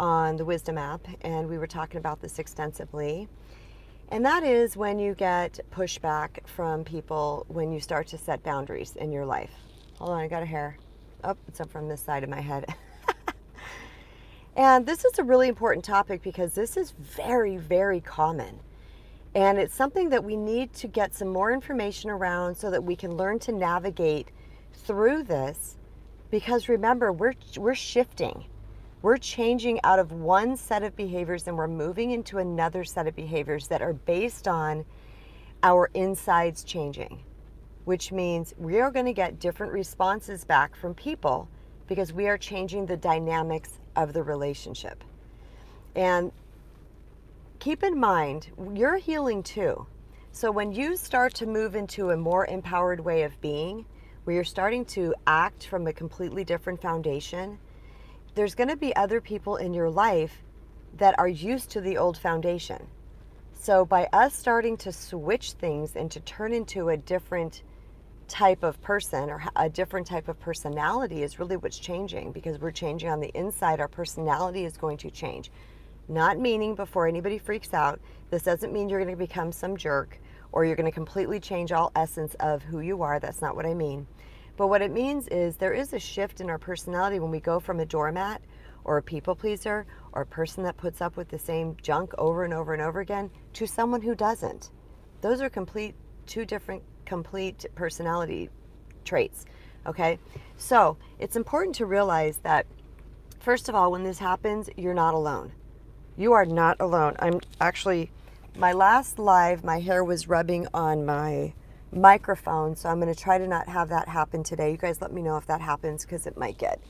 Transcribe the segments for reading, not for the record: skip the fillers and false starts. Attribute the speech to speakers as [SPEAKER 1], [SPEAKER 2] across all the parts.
[SPEAKER 1] on the Wisdom app, and we were talking about this extensively. And that is when you get pushback from people when you start to set boundaries in your life. Hold on, I got a hair. Oh, it's up from this side of my head. And this is a really important topic because this is very, very common. And it's something that we need to get some more information around so that we can learn to navigate through this. Because remember, we're shifting. We're changing out of one set of behaviors and we're moving into another set of behaviors that are based on our insides changing, which means we are going to get different responses back from people because we are changing the dynamics of the relationship. And keep in mind, you're healing too. So when you start to move into a more empowered way of being, where you're starting to act from a completely different foundation, there's going to be other people in your life that are used to the old foundation. So by us starting to switch things and to turn into a different type of person or a different type of personality is really what's changing, because we're changing on the inside. Our personality is going to change. Not meaning, before anybody freaks out, this doesn't mean you're going to become some jerk or you're going to completely change all essence of who you are. That's not what I mean. But what it means is there is a shift in our personality when we go from a doormat or a people pleaser or a person that puts up with the same junk over and over and over again to someone who doesn't. Those are two different complete personality traits. Okay? So it's important to realize that, first of all, when this happens, you're not alone. You are not alone. I'm actually, my last live, my hair was rubbing on my microphone, so I'm going to try to not have that happen today. You guys let me know if that happens, because it might get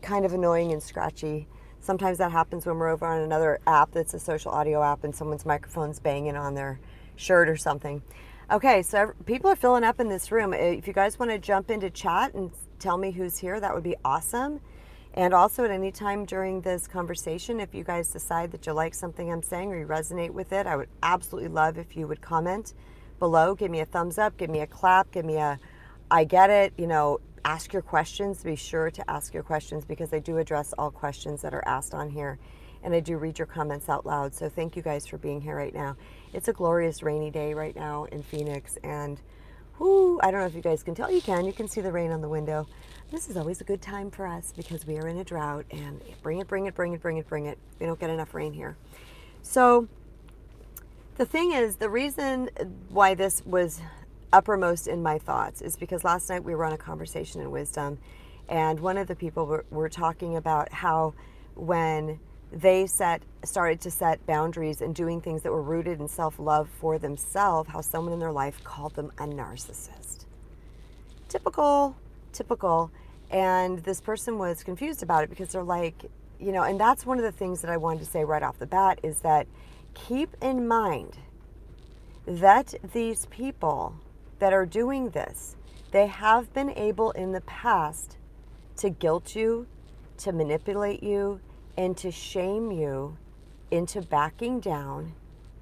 [SPEAKER 1] kind of annoying and scratchy. Sometimes that happens when we're over on another app that's a social audio app and someone's microphone's banging on their shirt or something. Okay, so people are filling up in this room. If you guys want to jump into chat and tell me who's here, that would be awesome. And also at any time during this conversation, if you guys decide that you like something I'm saying or you resonate with it, I would absolutely love if you would comment below. Give me a thumbs up, give me a clap, give me a I get it, ask your questions. Be sure to ask your questions, because I do address all questions that are asked on here, and I do read your comments out loud. So thank you guys for being here right now. It's a glorious rainy day right now in Phoenix, and I don't know if you guys can tell. You can see the rain on the window. This is always a good time for us because we are in a drought, and bring it. We don't get enough rain here. So the thing is, the reason why this was uppermost in my thoughts is because last night we were on a conversation in Wisdom, and one of the people were talking about how when they started to set boundaries and doing things that were rooted in self-love for themselves, how someone in their life called them a narcissist. Typical. And this person was confused about it because they're like, and that's one of the things that I wanted to say right off the bat is that keep in mind that these people that are doing this, they have been able in the past to guilt you, to manipulate you, and to shame you into backing down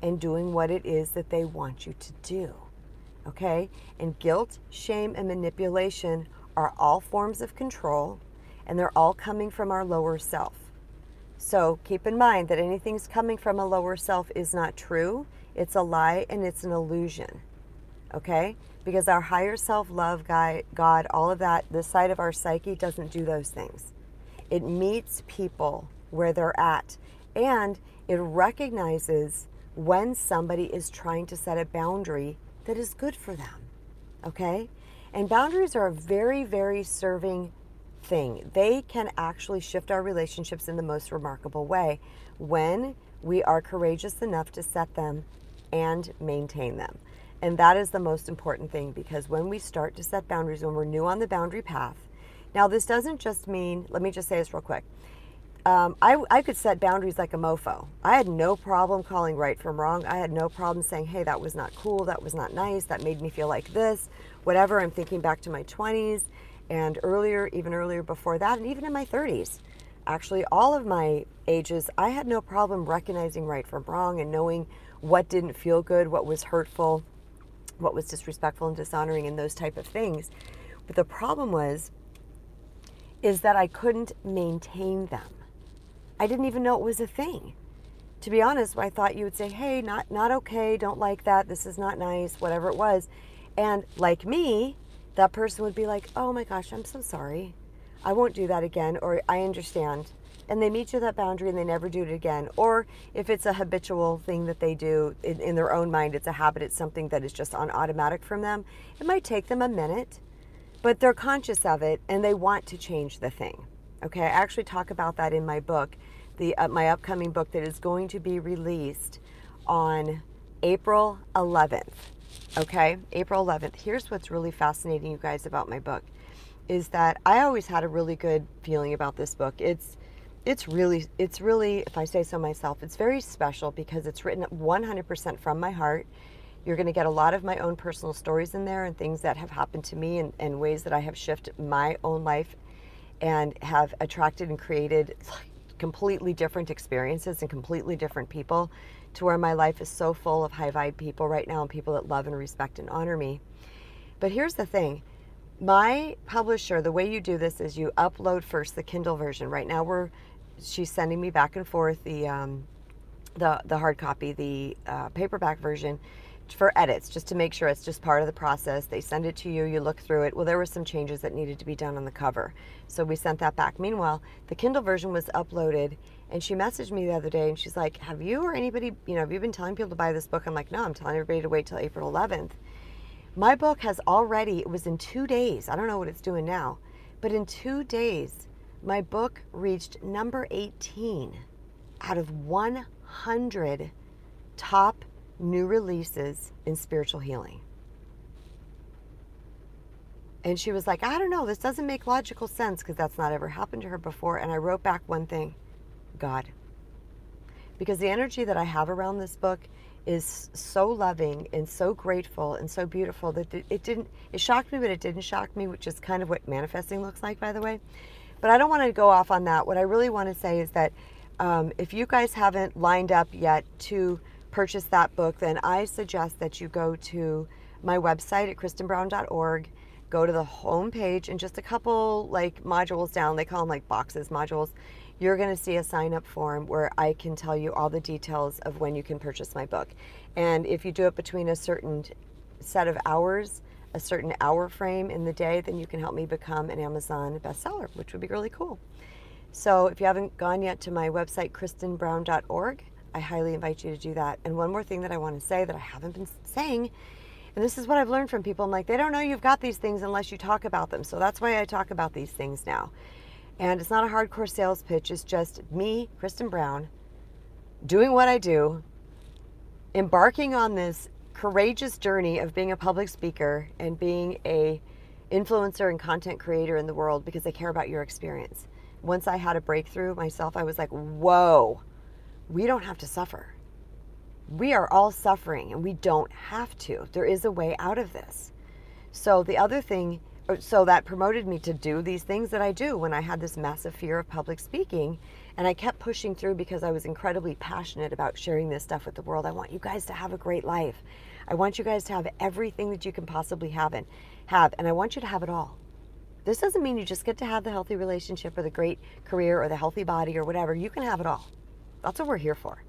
[SPEAKER 1] and doing what it is that they want you to do. Okay? And guilt, shame, and manipulation are all forms of control, and they're all coming from our lower self. So keep in mind that anything's coming from a lower self is not true. It's a lie and it's an illusion. Okay? Because our higher self, love, God, all of that, this side of our psyche doesn't do those things. It meets people where they're at, and it recognizes when somebody is trying to set a boundary that is good for them. Okay? And boundaries are a very, very serving thing. They can actually shift our relationships in the most remarkable way when we are courageous enough to set them and maintain them. And that is the most important thing, because when we start to set boundaries, when we're new on the boundary path, now this doesn't just mean, let me just say this real quick. I could set boundaries like a mofo. I had no problem calling right from wrong. I had no problem saying, hey, that was not cool. That was not nice. That made me feel like this, whatever. I'm thinking back to my 20s and earlier, even earlier before that, and even in my 30s. Actually, all of my ages, I had no problem recognizing right from wrong and knowing what didn't feel good, what was hurtful, what was disrespectful and dishonoring, and those type of things. But the problem is that I couldn't maintain them. I didn't even know it was a thing. To be honest, I thought you would say, hey, not okay, don't like that, this is not nice, whatever it was. And like me, that person would be like, oh my gosh, I'm so sorry. I won't do that again, or I understand. And they meet you that boundary and they never do it again. Or if it's a habitual thing that they do in their own mind, it's a habit, it's something that is just on automatic from them, it might take them a minute, but they're conscious of it and they want to change the thing. Okay, I actually talk about that in my book, my upcoming book that is going to be released on April 11th. Okay, April 11th. Here's what's really fascinating, you guys, about my book is that I always had a really good feeling about this book. It's really, if I say so myself, it's very special because it's written 100% from my heart. You're going to get a lot of my own personal stories in there and things that have happened to me and ways that I have shifted my own life and have attracted and created completely different experiences and completely different people to where my life is so full of high vibe people right now and people that love and respect and honor me. But here's the thing. My publisher, the way you do this is you upload first the Kindle version. Right now she's sending me back and forth the hard copy, the paperback version for edits, just to make sure it's just part of the process. They send it to you, you look through it. Well, there were some changes that needed to be done on the cover, so we sent that back. Meanwhile, the Kindle version was uploaded, and she messaged me the other day, and she's like, have you or anybody, have you been telling people to buy this book? I'm like, no, I'm telling everybody to wait till April 11th. My book has already, it was in 2 days, I don't know what it's doing now, but in 2 days, my book reached number 18 out of 100 top new releases in spiritual healing. And she was like, I don't know, this doesn't make logical sense because that's not ever happened to her before. And I wrote back one thing, God. Because the energy that I have around this book is so loving and so grateful and so beautiful that it shocked me, but it didn't shock me, which is kind of what manifesting looks like, by the way. But I don't want to go off on that. What I really want to say is that if you guys haven't lined up yet to purchase that book, then I suggest that you go to my website at kristenbrown.org, go to the home page, and just a couple modules down, they call them boxes, modules, you're going to see a sign-up form where I can tell you all the details of when you can purchase my book. And if you do it between a certain set of hours, a certain hour frame in the day, then you can help me become an Amazon bestseller, which would be really cool. So if you haven't gone yet to my website, kristenbrown.org, I highly invite you to do that. And one more thing that I want to say that I haven't been saying, and this is what I've learned from people, I'm like, they don't know you've got these things unless you talk about them. So that's why I talk about these things now. And it's not a hardcore sales pitch. It's just me, Kristen Brown, doing what I do, embarking on this courageous journey of being a public speaker and being a influencer and content creator in the world because I care about your experience. Once I had a breakthrough myself, I was like, whoa, we don't have to suffer. We are all suffering and we don't have to. There is a way out of this. So the other thing, so that promoted me to do these things that I do when I had this massive fear of public speaking. And I kept pushing through because I was incredibly passionate about sharing this stuff with the world. I want you guys to have a great life. I want you guys to have everything that you can possibly have, and I want you to have it all. This doesn't mean you just get to have the healthy relationship or the great career or the healthy body or whatever. You can have it all. That's what we're here for.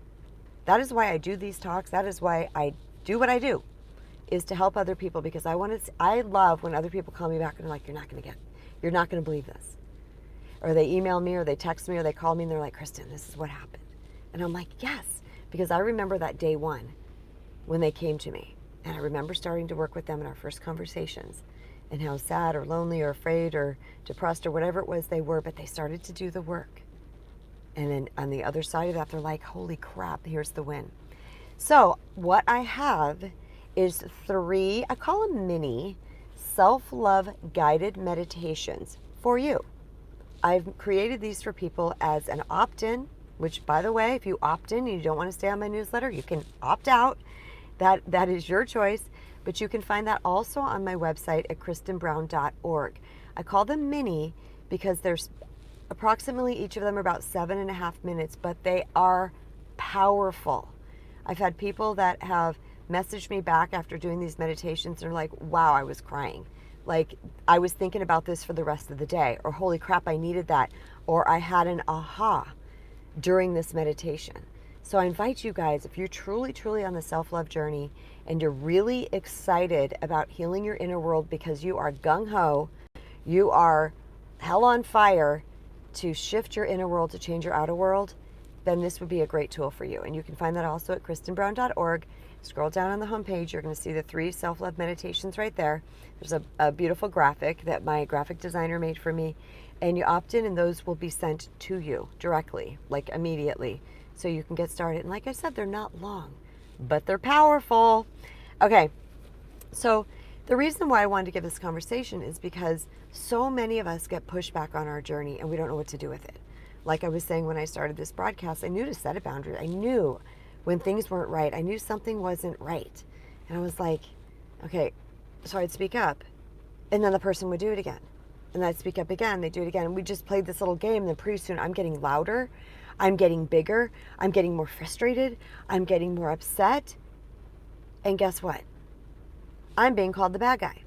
[SPEAKER 1] That is why I do these talks. That is why I do what I do, is to help other people, because I love when other people call me back and they're like, you're not going to believe this. Or they email me or they text me or they call me and they're like, Kristen, this is what happened. And I'm like, yes, because I remember that day one when they came to me, and I remember starting to work with them in our first conversations and how sad or lonely or afraid or depressed or whatever it was they were, but they started to do the work. And then on the other side of that, they're like, holy crap, here's the win. So what I have is 3, I call them mini self-love guided meditations for you. I've created these for people as an opt-in, which, by the way, if you opt in and you don't want to stay on my newsletter, you can opt out. That is your choice, but you can find that also on my website at kristenbrown.org. I call them mini because there's approximately, each of them are about 7.5 minutes, but they are powerful. I've had people that have messaged me back after doing these meditations and are like, wow, I was crying. Like, I was thinking about this for the rest of the day, or holy crap, I needed that, or I had an aha. during this meditation. So I invite you guys, if you're truly, truly on the self-love journey and you're really excited about healing your inner world because you are gung-ho, you are hell on fire to shift your inner world to change your outer world, then this would be a great tool for you. And you can find that also at kristenbrown.org. Scroll down on the homepage, you're going to see the 3 self-love meditations right there. There's a beautiful graphic that my graphic designer made for me, and you opt in and those will be sent to you directly, like immediately, so you can get started. And like I said, they're not long, but they're powerful. Okay, so the reason why I wanted to give this conversation is because so many of us get pushback on our journey and we don't know what to do with it. Like I was saying when I started this broadcast, I knew to set a boundary. I knew when things weren't right. I knew something wasn't right. And I was like, okay, so I'd speak up and then the person would do it again. And I'd speak up again, they'd do it again. And we just played this little game, and then pretty soon I'm getting louder, I'm getting bigger, I'm getting more frustrated, I'm getting more upset. And guess what? I'm being called the bad guy.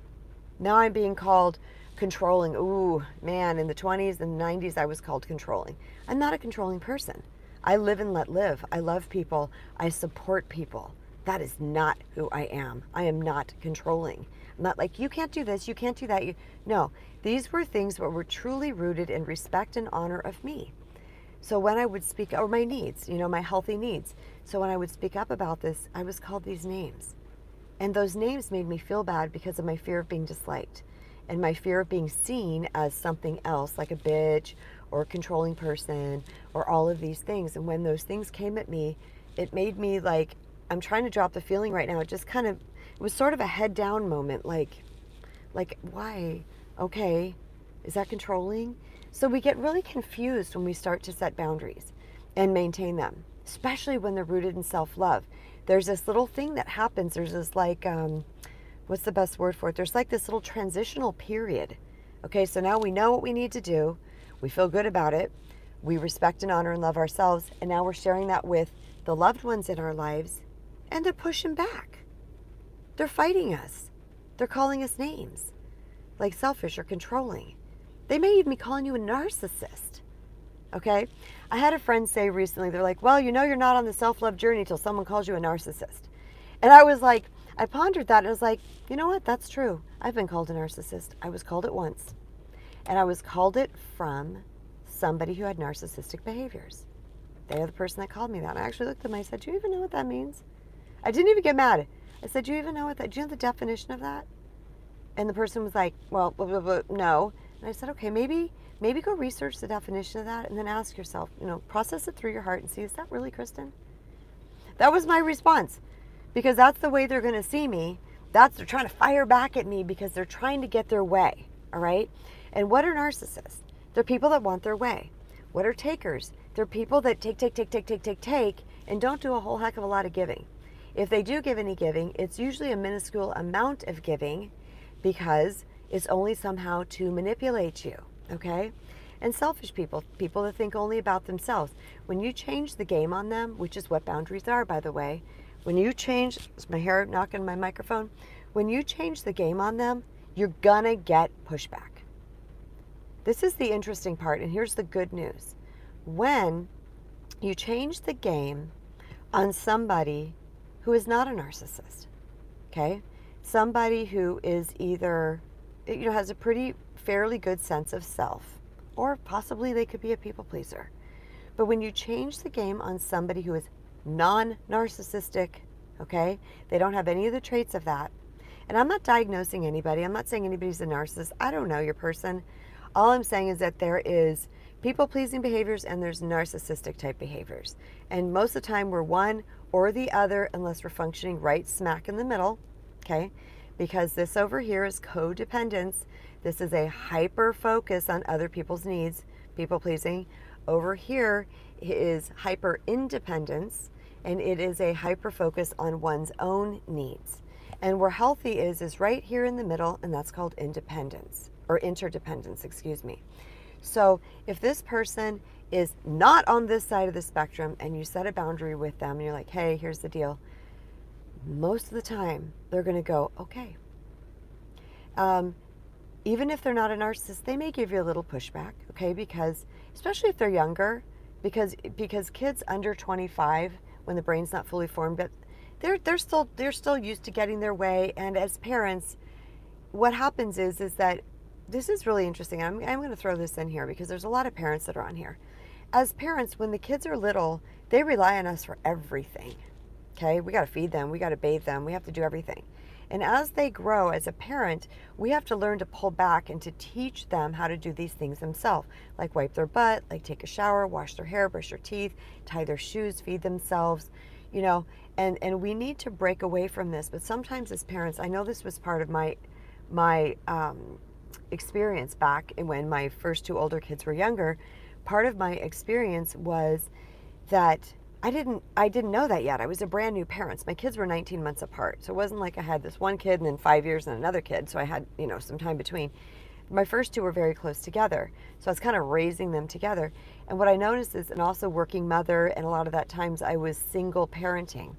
[SPEAKER 1] Now I'm being called controlling. Ooh, man, in the 20s and 90s, I was called controlling. I'm not a controlling person. I live and let live. I love people. I support people. That is not who I am. I am not controlling. I'm not like, you can't do this, you can't do that. No, these were things that were truly rooted in respect and honor of me. So when I would speak, or my needs, my healthy needs. So when I would speak up about this, I was called these names. And those names made me feel bad because of my fear of being disliked and my fear of being seen as something else, like a bitch or a controlling person or all of these things. And when those things came at me, it made me like, I'm trying to drop the feeling right now. It just kind of, it was sort of a head down moment, like why? Okay, is that controlling? So we get really confused when we start to set boundaries and maintain them, especially when they're rooted in self-love. There's this little thing that happens. There's this like, what's the best word for it? There's like this little transitional period. Okay, so now we know what we need to do. We feel good about it. We respect and honor and love ourselves. And now we're sharing that with the loved ones in our lives. And they're pushing back. They're fighting us. They're calling us names, like selfish or controlling. They may even be calling you a narcissist. Okay? I had a friend say recently, they're like, well, you're not on the self-love journey until someone calls you a narcissist. And I was like, I pondered that and I was like, you know what? That's true. I've been called a narcissist. I was called it once. And I was called it from somebody who had narcissistic behaviors. They are the person that called me that. And I actually looked at them and I said, do you even know what that means? I didn't even get mad. I said, do you even know what that, do you know the definition of that? And the person was like, well, blah, blah, blah, no. And I said, okay, maybe go research the definition of that and then ask yourself, process it through your heart and see, is that really Kristen? That was my response, because that's the way they're going to see me. They're trying to fire back at me because they're trying to get their way. All right. And what are narcissists? They're people that want their way. What are takers? They're people that take, and don't do a whole heck of a lot of giving. If they do give any giving, it's usually a minuscule amount of giving because it's only somehow to manipulate you, okay? And selfish people that think only about themselves. When you change the game on them, which is what boundaries are, by the way, when you change, is my hair knocking my microphone? When you change the game on them, you're gonna get pushback. This is the interesting part, and here's the good news. When you change the game on somebody who is not a narcissist, okay? Somebody who is either, has a pretty fairly good sense of self, or possibly they could be a people pleaser. But when you change the game on somebody who is non-narcissistic, okay? They don't have any of the traits of that. And I'm not diagnosing anybody. I'm not saying anybody's a narcissist. I don't know your person. All I'm saying is that there is people-pleasing behaviors and there's narcissistic type behaviors. And most of the time we're one or the other unless we're functioning right smack in the middle, okay? Because this over here is codependence. This is a hyper focus on other people's needs, people-pleasing. Over here is hyper independence, and it is a hyper focus on one's own needs. And where healthy is right here in the middle, and that's called independence, or interdependence, excuse me. So if this person is not on this side of the spectrum and you set a boundary with them and you're like, hey, here's the deal, most of the time they're going to go, okay. Even if they're not a narcissist, they may give you a little pushback, okay? Because especially if they're younger, because kids under 25, when the brain's not fully formed, but they're still used to getting their way. And as parents, what happens is that this is really interesting. I'm going to throw this in here because there's a lot of parents that are on here. As parents, when the kids are little, they rely on us for everything. Okay, we got to feed them, we got to bathe them, we have to do everything. And as they grow, as a parent, we have to learn to pull back and to teach them how to do these things themselves, like wipe their butt, like take a shower, wash their hair, brush their teeth, tie their shoes, feed themselves, you know, and we need to break away from this. But sometimes as parents, I know this was part of my experience back when my first two older kids were younger. Part of my experience was that I didn't know that yet. I was a brand new parent. My kids were 19 months apart. So it wasn't like I had this one kid and then 5 years and another kid. So I had, you know, some time between. My first two were very close together. So I was kind of raising them together. And what I noticed is, and also working mother, and a lot of that times I was single parenting.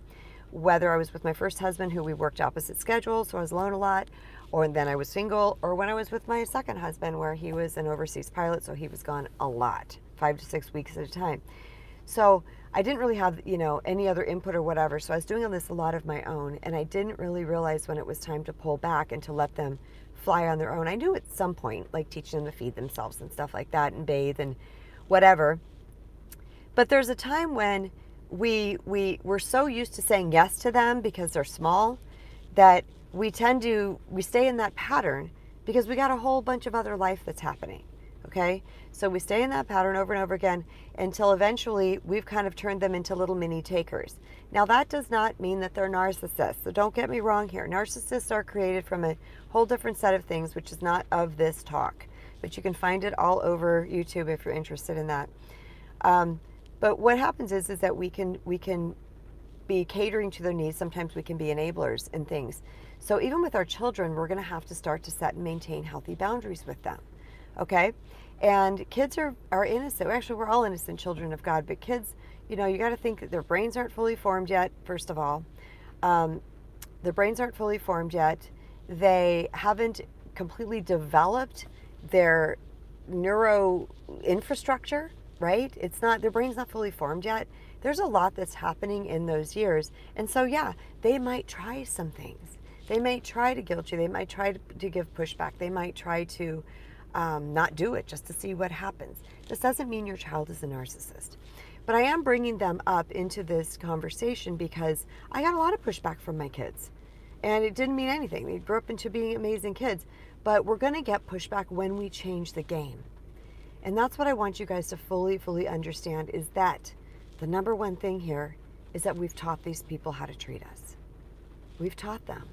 [SPEAKER 1] Whether I was with my first husband, who we worked opposite schedules, so I was alone a lot, or then I was single, or when I was with my second husband, where he was an overseas pilot, so he was gone a lot, 5 to 6 weeks at a time. So I didn't really have, you know, any other input or whatever. So I was doing all this a lot of my own, and I didn't really realize when it was time to pull back and to let them fly on their own. I knew at some point, like teaching them to feed themselves and stuff like that and bathe and whatever. But there's a time when we're so used to saying yes to them because they're small that we stay in that pattern because we got a whole bunch of other life that's happening. Okay, so we stay in that pattern over and over again until eventually we've kind of turned them into little mini takers. Now, that does not mean that they're narcissists, so don't get me wrong here. Narcissists are created from a whole different set of things, which is not of this talk, but you can find it all over YouTube if you're interested in that. But what happens is that we can be catering to their needs. Sometimes we can be enablers in things. So even with our children, we're going to have to start to set and maintain healthy boundaries with them. Okay, and kids are innocent. Actually, we're all innocent children of God, but kids, you know, you got to think that their brains aren't fully formed yet. First of all, their brains aren't fully formed yet. They haven't completely developed their neuro infrastructure, right? It's not, their brain's not fully formed yet. There's a lot that's happening in those years. And so, yeah, they might try some things. They might try to guilt you. They might try to give pushback. They might try to not do it just to see what happens. This doesn't mean your child is a narcissist. But I am bringing them up into this conversation because I got a lot of pushback from my kids. And it didn't mean anything. They grew up into being amazing kids. But we're going to get pushback when we change the game. And that's what I want you guys to fully understand, is that the number one thing here is that we've taught these people how to treat us. We've taught them.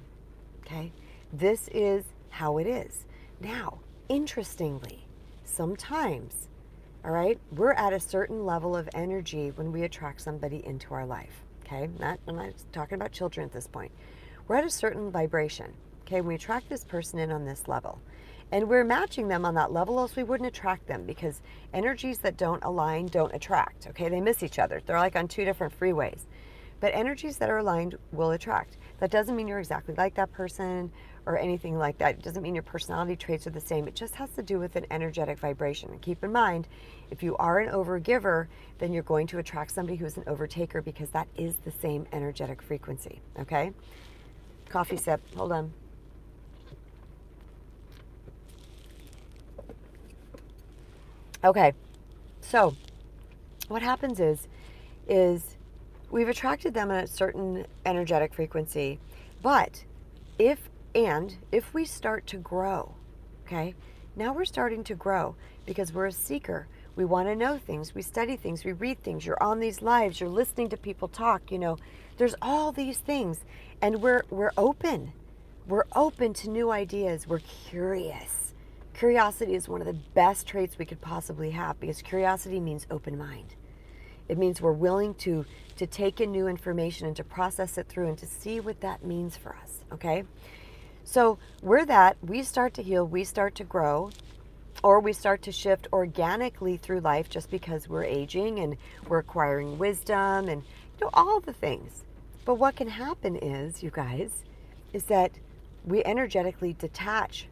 [SPEAKER 1] Okay? This is how it is. Now, interestingly, sometimes, all right, we're at a certain level of energy when we attract somebody into our life. Okay? I'm not talking about children at this point. We're at a certain vibration. Okay? We attract this person in on this level. And we're matching them on that level, else we wouldn't attract them, because energies that don't align don't attract. Okay? They miss each other. They're like on two different freeways. But energies that are aligned will attract. That doesn't mean you're exactly like that person or anything like that. It doesn't mean your personality traits are the same. It just has to do with an energetic vibration. And keep in mind, if you are an overgiver, then you're going to attract somebody who's an overtaker, because that is the same energetic frequency. Okay? Coffee sip. Hold on. Okay. So what happens is we've attracted them at a certain energetic frequency, but if we start to grow, okay, now we're starting to grow because we're a seeker. We want to know things. We study things. We read things. You're on these lives. You're listening to people talk. You know, there's all these things, and we're open. We're open to new ideas. We're curious. Curiosity is one of the best traits we could possibly have, because curiosity means open mind. It means we're willing to take in new information and to process it through and to see what that means for us, okay? So we start to heal, we start to grow, or we start to shift organically through life just because we're aging and we're acquiring wisdom and, you know, all the things. But what can happen is, you guys, is that we energetically detach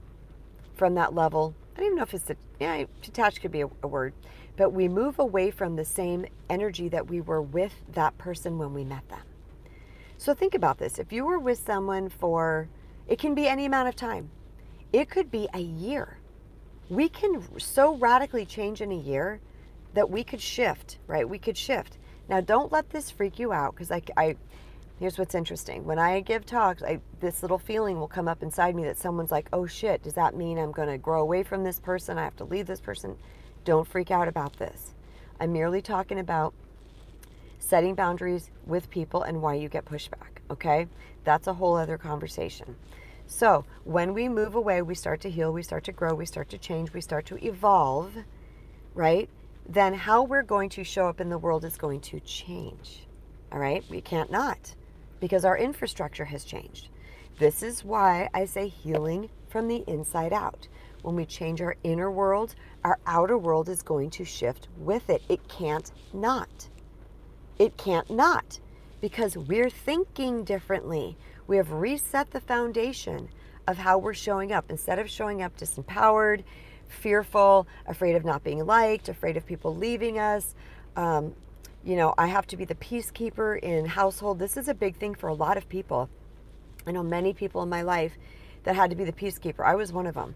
[SPEAKER 1] from that level. I don't even know if detached could be a word, but we move away from the same energy that we were with that person when we met them. So think about this. If you were with someone for, it can be any amount of time. It could be a year. We can so radically change in a year that we could shift, right? We could shift. Now, don't let this freak you out, because here's what's interesting. When I give talks, this little feeling will come up inside me that someone's like, oh shit, does that mean I'm going to grow away from this person? I have to leave this person? Don't freak out about this. I'm merely talking about setting boundaries with people and why you get pushback, okay? That's a whole other conversation. So when we move away, we start to heal, we start to grow, we start to change, we start to evolve, right? Then how we're going to show up in the world is going to change, all right? We can't not, because our infrastructure has changed. This is why I say healing from the inside out. When we change our inner world, our outer world is going to shift with it. It can't not. It can't not, because we're thinking differently. We have reset the foundation of how we're showing up. Instead of showing up disempowered, fearful, afraid of not being liked, afraid of people leaving us, I have to be the peacekeeper in household. This is a big thing for a lot of people. I know many people in my life that had to be the peacekeeper. I was one of them.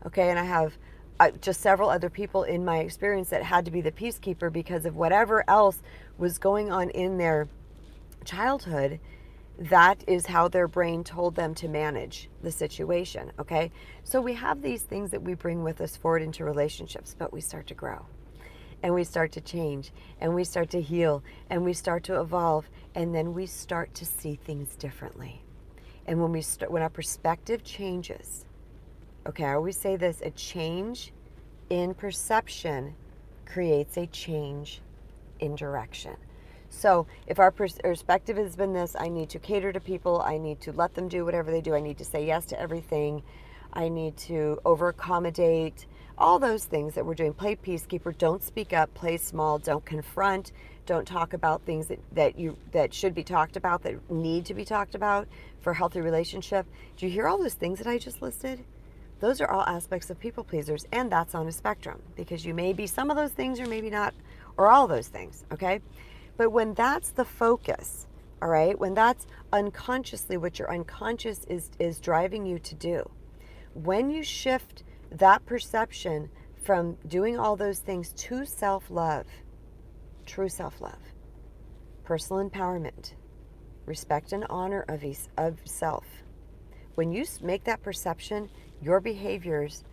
[SPEAKER 1] Okay, and I have just several other people in my experience that had to be the peacekeeper because of whatever else was going on in their childhood. That is how their brain told them to manage the situation, okay? So we have these things that we bring with us forward into relationships, but we start to grow, and we start to change, and we start to heal, and we start to evolve, and then we start to see things differently. And when our perspective changes, okay, I always say this, a change in perception creates a change in direction. So if our perspective has been this, I need to cater to people, I need to let them do whatever they do, I need to say yes to everything, I need to over accommodate, all those things that we're doing. Play peacekeeper, don't speak up, play small, don't confront, don't talk about things that should be talked about, that need to be talked about for a healthy relationship. Do you hear all those things that I just listed? Those are all aspects of people pleasers, and that's on a spectrum, because you may be some of those things or maybe not, or all those things, okay? But when that's the focus, all right, when that's unconsciously what your unconscious is driving you to do, when you shift that perception from doing all those things to self-love, true self-love, personal empowerment, respect and honor of self, when you make that perception, your behaviors,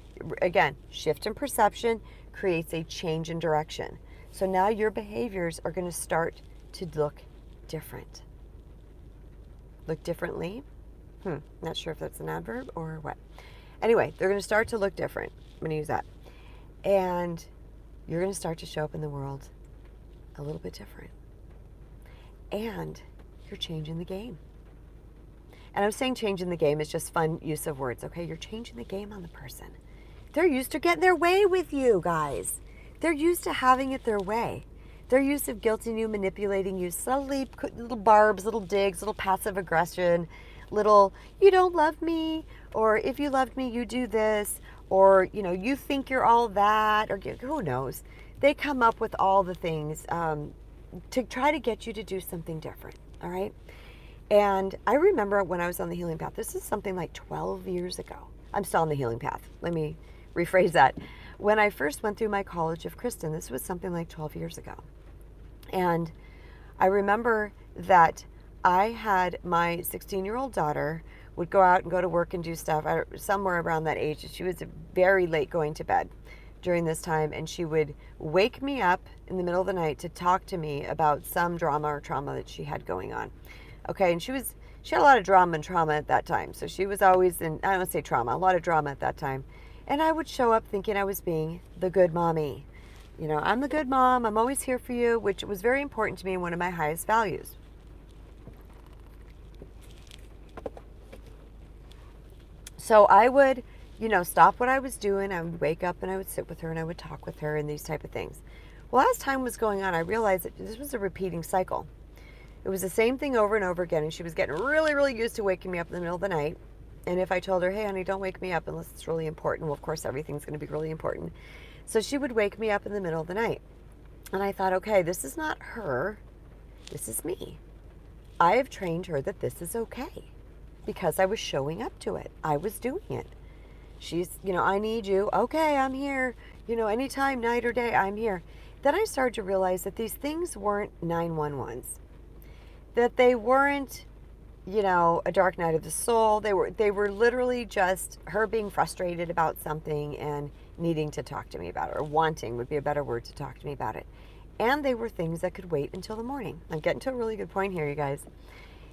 [SPEAKER 1] again, shift in perception creates a change in direction. So now your behaviors are going to start to look different. Look differently? Not sure if that's an adverb or what. Anyway, they're going to start to look different. I'm going to use that. And you're going to start to show up in the world a little bit different. And you're changing the game. And I'm saying changing the game is just fun use of words, okay? You're changing the game on the person. They're used to getting their way with you, guys. They're used to having it their way. They're used to guilting you, manipulating you, subtly, little barbs, little digs, little passive aggression, little, you don't love me, or if you loved me, you do this, or, you think you're all that, or who knows. They come up with all the things to try to get you to do something different, all right? And I remember when I was on the healing path, this is something like 12 years ago. I'm still on the healing path. Let me rephrase that. When I first went through my college of Kristen, this was something like 12 years ago. And I remember that I had my 16-year-old daughter would go out and go to work and do stuff somewhere around that age. She was very late going to bed during this time, and she would wake me up in the middle of the night to talk to me about some drama or trauma that she had going on. Okay, and she had a lot of drama and trauma at that time. So she was always in, I don't want to say trauma, a lot of drama at that time. And I would show up thinking I was being the good mommy. I'm the good mom, I'm always here for you, which was very important to me and one of my highest values. So I would, stop what I was doing. I would wake up and I would sit with her and I would talk with her and these type of things. Well, as time was going on, I realized that this was a repeating cycle. It was the same thing over and over again, and she was getting really, really used to waking me up in the middle of the night. And if I told her, hey, honey, don't wake me up unless it's really important, well, of course, everything's going to be really important. So she would wake me up in the middle of the night. And I thought, okay, this is not her. This is me. I have trained her that this is okay because I was showing up to it. I was doing it. She's, I need you. Okay, I'm here. Anytime, night or day, I'm here. Then I started to realize that these things weren't 911s, that they weren't, a dark night of the soul. They were literally just her being frustrated about something and needing to talk to me about it, or wanting would be a better word to talk to me about it. And they were things that could wait until the morning. I'm getting to a really good point here, you guys.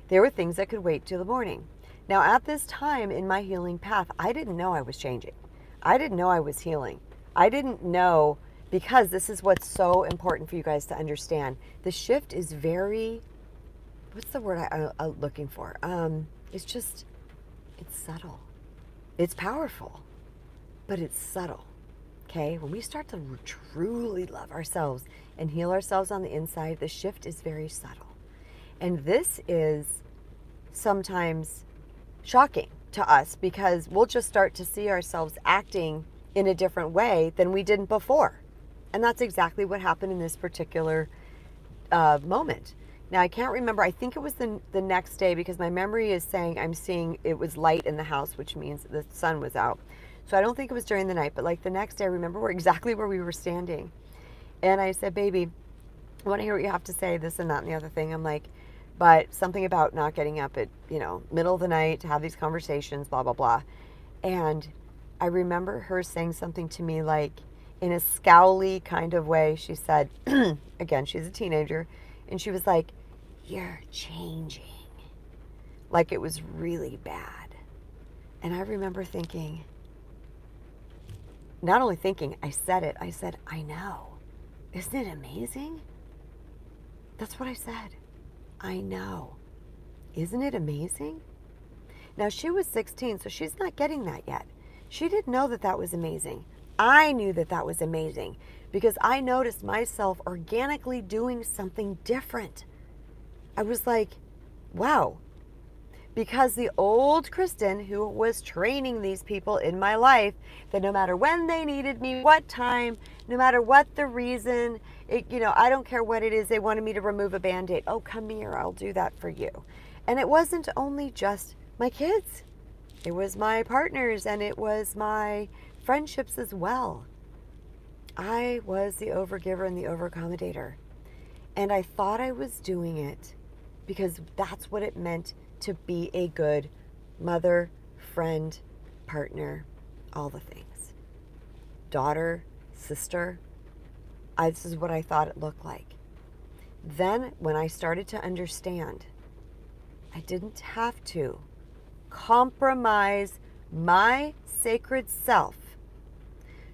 [SPEAKER 1] There were things that could wait till the morning. Now, at this time in my healing path, I didn't know I was changing. I didn't know I was healing. I didn't know, because this is what's so important for you guys to understand. The shift is very, what's the word I'm looking for? It's subtle. It's powerful, but it's subtle. Okay? When we start to truly love ourselves and heal ourselves on the inside, the shift is very subtle. And this is sometimes shocking to us because we'll just start to see ourselves acting in a different way than we did before. And that's exactly what happened in this particular moment. Now, I can't remember. I think it was the next day, because my memory is saying I'm seeing it was light in the house, which means the sun was out. So I don't think it was during the night, but like the next day, I remember exactly where we were standing. And I said, baby, I want to hear what you have to say, this and that and the other thing. I'm like, but something about not getting up at, middle of the night to have these conversations, blah, blah, blah. And I remember her saying something to me like, in a scowly kind of way, she said, again, she's a teenager, and she was like, you're changing. Like it was really bad. And I remember thinking, not only thinking, I said it. I said, I know. Isn't it amazing? That's what I said. I know. Isn't it amazing? Now, she was 16, so she's not getting that yet. She didn't know that that was amazing. I knew that that was amazing because I noticed myself organically doing something different. I was like, wow. Because the old Kristen, who was training these people in my life, that no matter when they needed me, what time, no matter what the reason, I don't care what it is, they wanted me to remove a Band-Aid. Oh, come here, I'll do that for you. And it wasn't only just my kids. It was my partners and it was my friendships as well. I was the overgiver and the overaccommodator. And I thought I was doing it because that's what it meant to be a good mother, friend, partner, all the things. Daughter, sister. This is what I thought it looked like. Then when I started to understand, I didn't have to compromise my sacred self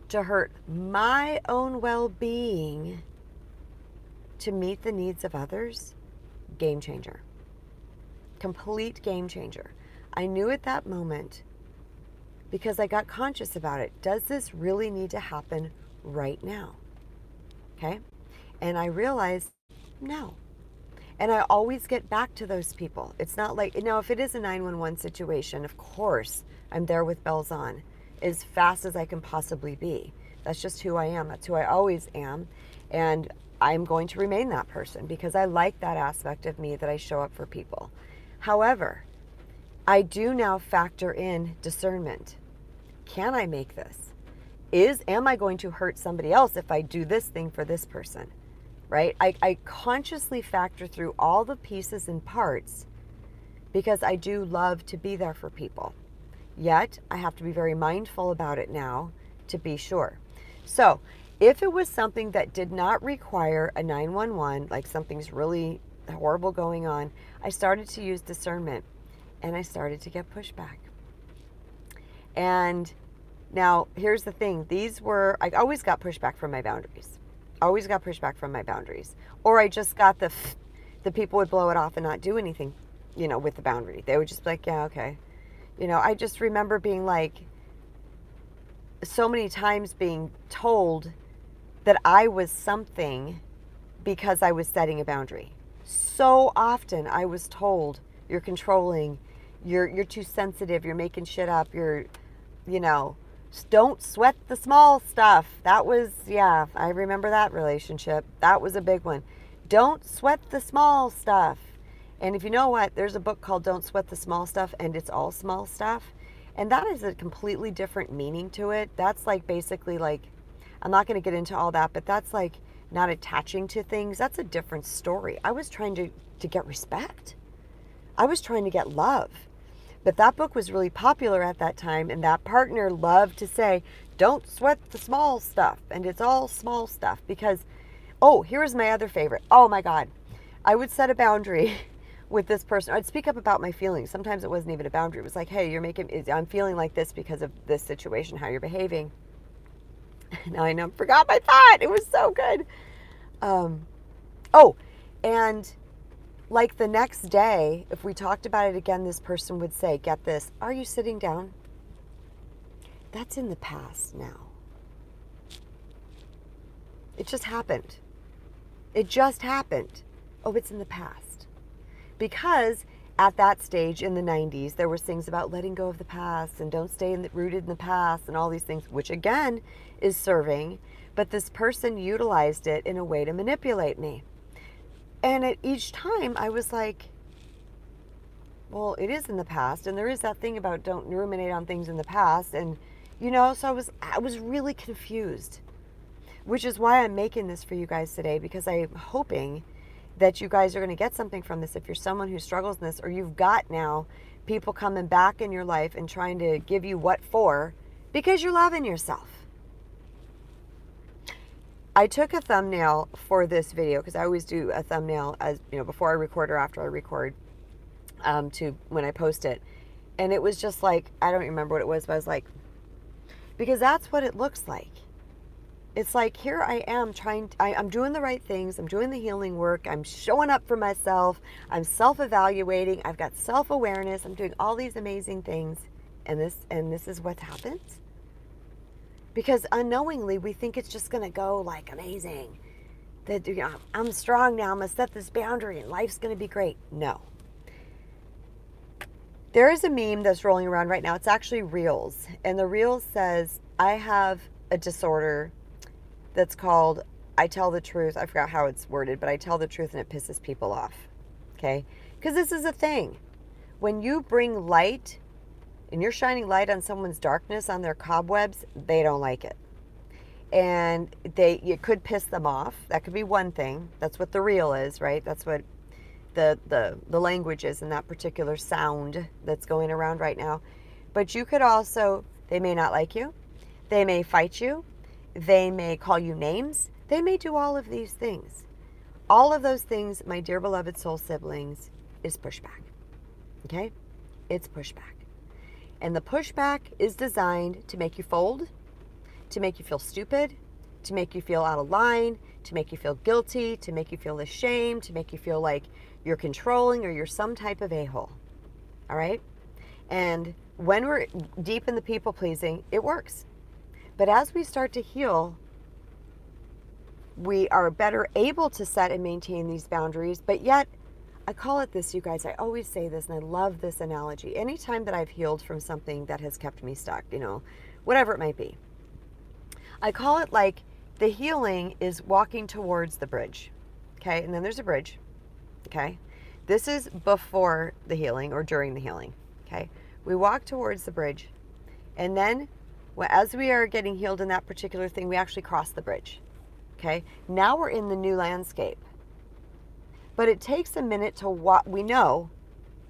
[SPEAKER 1] to hurt my own well-being to meet the needs of others. Game changer. Complete game changer. I knew at that moment, because I got conscious about it, does this really need to happen right now? Okay? And I realized, no. And I always get back to those people. It's not like, if it is a 911 situation, of course, I'm there with bells on as fast as I can possibly be. That's just who I am. That's who I always am. And I'm going to remain that person because I like that aspect of me, that I show up for people. However, I do now factor in discernment. Can I make this? Am I going to hurt somebody else if I do this thing for this person? Right? I consciously factor through all the pieces and parts because I do love to be there for people. Yet, I have to be very mindful about it now to be sure. So, if it was something that did not require a 911, like something's really horrible going on, I started to use discernment and I started to get pushback. And now, here's the thing. I always got pushback from my boundaries. Always got pushback from my boundaries. Or I just got the people would blow it off and not do anything, with the boundary. They would just be like, yeah, okay. I just remember being like, so many times being told that I was something because I was setting a boundary. So often I was told, you're controlling, you're too sensitive, you're making shit up, you're Don't sweat the small stuff. That was, yeah, I remember that relationship. That was a big one. Don't sweat the small stuff. And if you know what, there's a book called Don't Sweat the Small Stuff, and it's all small stuff. And that is a completely different meaning to it. That's like basically like, I'm not going to get into all that, but that's like not attaching to things. That's a different story. I was trying to get respect. I was trying to get love. But that book was really popular at that time, and that partner loved to say, don't sweat the small stuff, and it's all small stuff. Because, oh, here's my other favorite. Oh my God. I would set a boundary with this person. I'd speak up about my feelings. Sometimes it wasn't even a boundary. It was like, hey, I'm feeling like this because of this situation, how you're behaving. Now I know, forgot my thought. It was so good. And like the next day, if we talked about it again, this person would say, get this, are you sitting down? That's in the past now. It just happened. It just happened. Oh, it's in the past. Because at that stage in the 90s, there were things about letting go of the past and don't stay rooted in the past and all these things, which again is serving. But this person utilized it in a way to manipulate me. And at each time I was like, well, it is in the past. And there is that thing about don't ruminate on things in the past. And, so I was really confused, which is why I'm making this for you guys today, because I'm hoping that you guys are going to get something from this. If you're someone who struggles in this, or you've got now people coming back in your life and trying to give you what for, because you're loving yourself. I took a thumbnail for this video, because I always do a thumbnail as before I record or after I record, to when I post it. And it was just like, I don't remember what it was, but I was like, because that's what it looks like. It's like, here I am I'm doing the right things. I'm doing the healing work. I'm showing up for myself. I'm self-evaluating. I've got self-awareness. I'm doing all these amazing things. And this is what happens. Because unknowingly, we think it's just going to go like amazing. That I'm strong now. I'm going to set this boundary and life's going to be great. No. There is a meme that's rolling around right now. It's actually Reels. And the Reels says, I have a disorder that's called, I tell the truth. I forgot how it's worded, but I tell the truth and it pisses people off. Okay? Because this is a thing. When you bring light and you're shining light on someone's darkness, on their cobwebs, they don't like it. And it could piss them off. That could be one thing. That's what the reel is, right? That's what the language is in that particular sound that's going around right now. But you could also, they may not like you. They may fight you. They may call you names. They may do all of these things. All of those things, my dear beloved soul siblings, is pushback. Okay? It's pushback. And the pushback is designed to make you fold, to make you feel stupid, to make you feel out of line, to make you feel guilty, to make you feel ashamed, to make you feel like you're controlling or you're some type of a-hole. All right? And when we're deep in the people pleasing, it works. But as we start to heal, we are better able to set and maintain these boundaries. But yet, I call it this, you guys. I always say this, and I love this analogy. Anytime that I've healed from something that has kept me stuck, whatever it might be, I call it like the healing is walking towards the bridge. Okay? And then there's a bridge. Okay? This is before the healing or during the healing. Okay? We walk towards the bridge. And then, as we are getting healed in that particular thing, we actually cross the bridge. Okay? Now we're in the new landscape. But it takes a minute to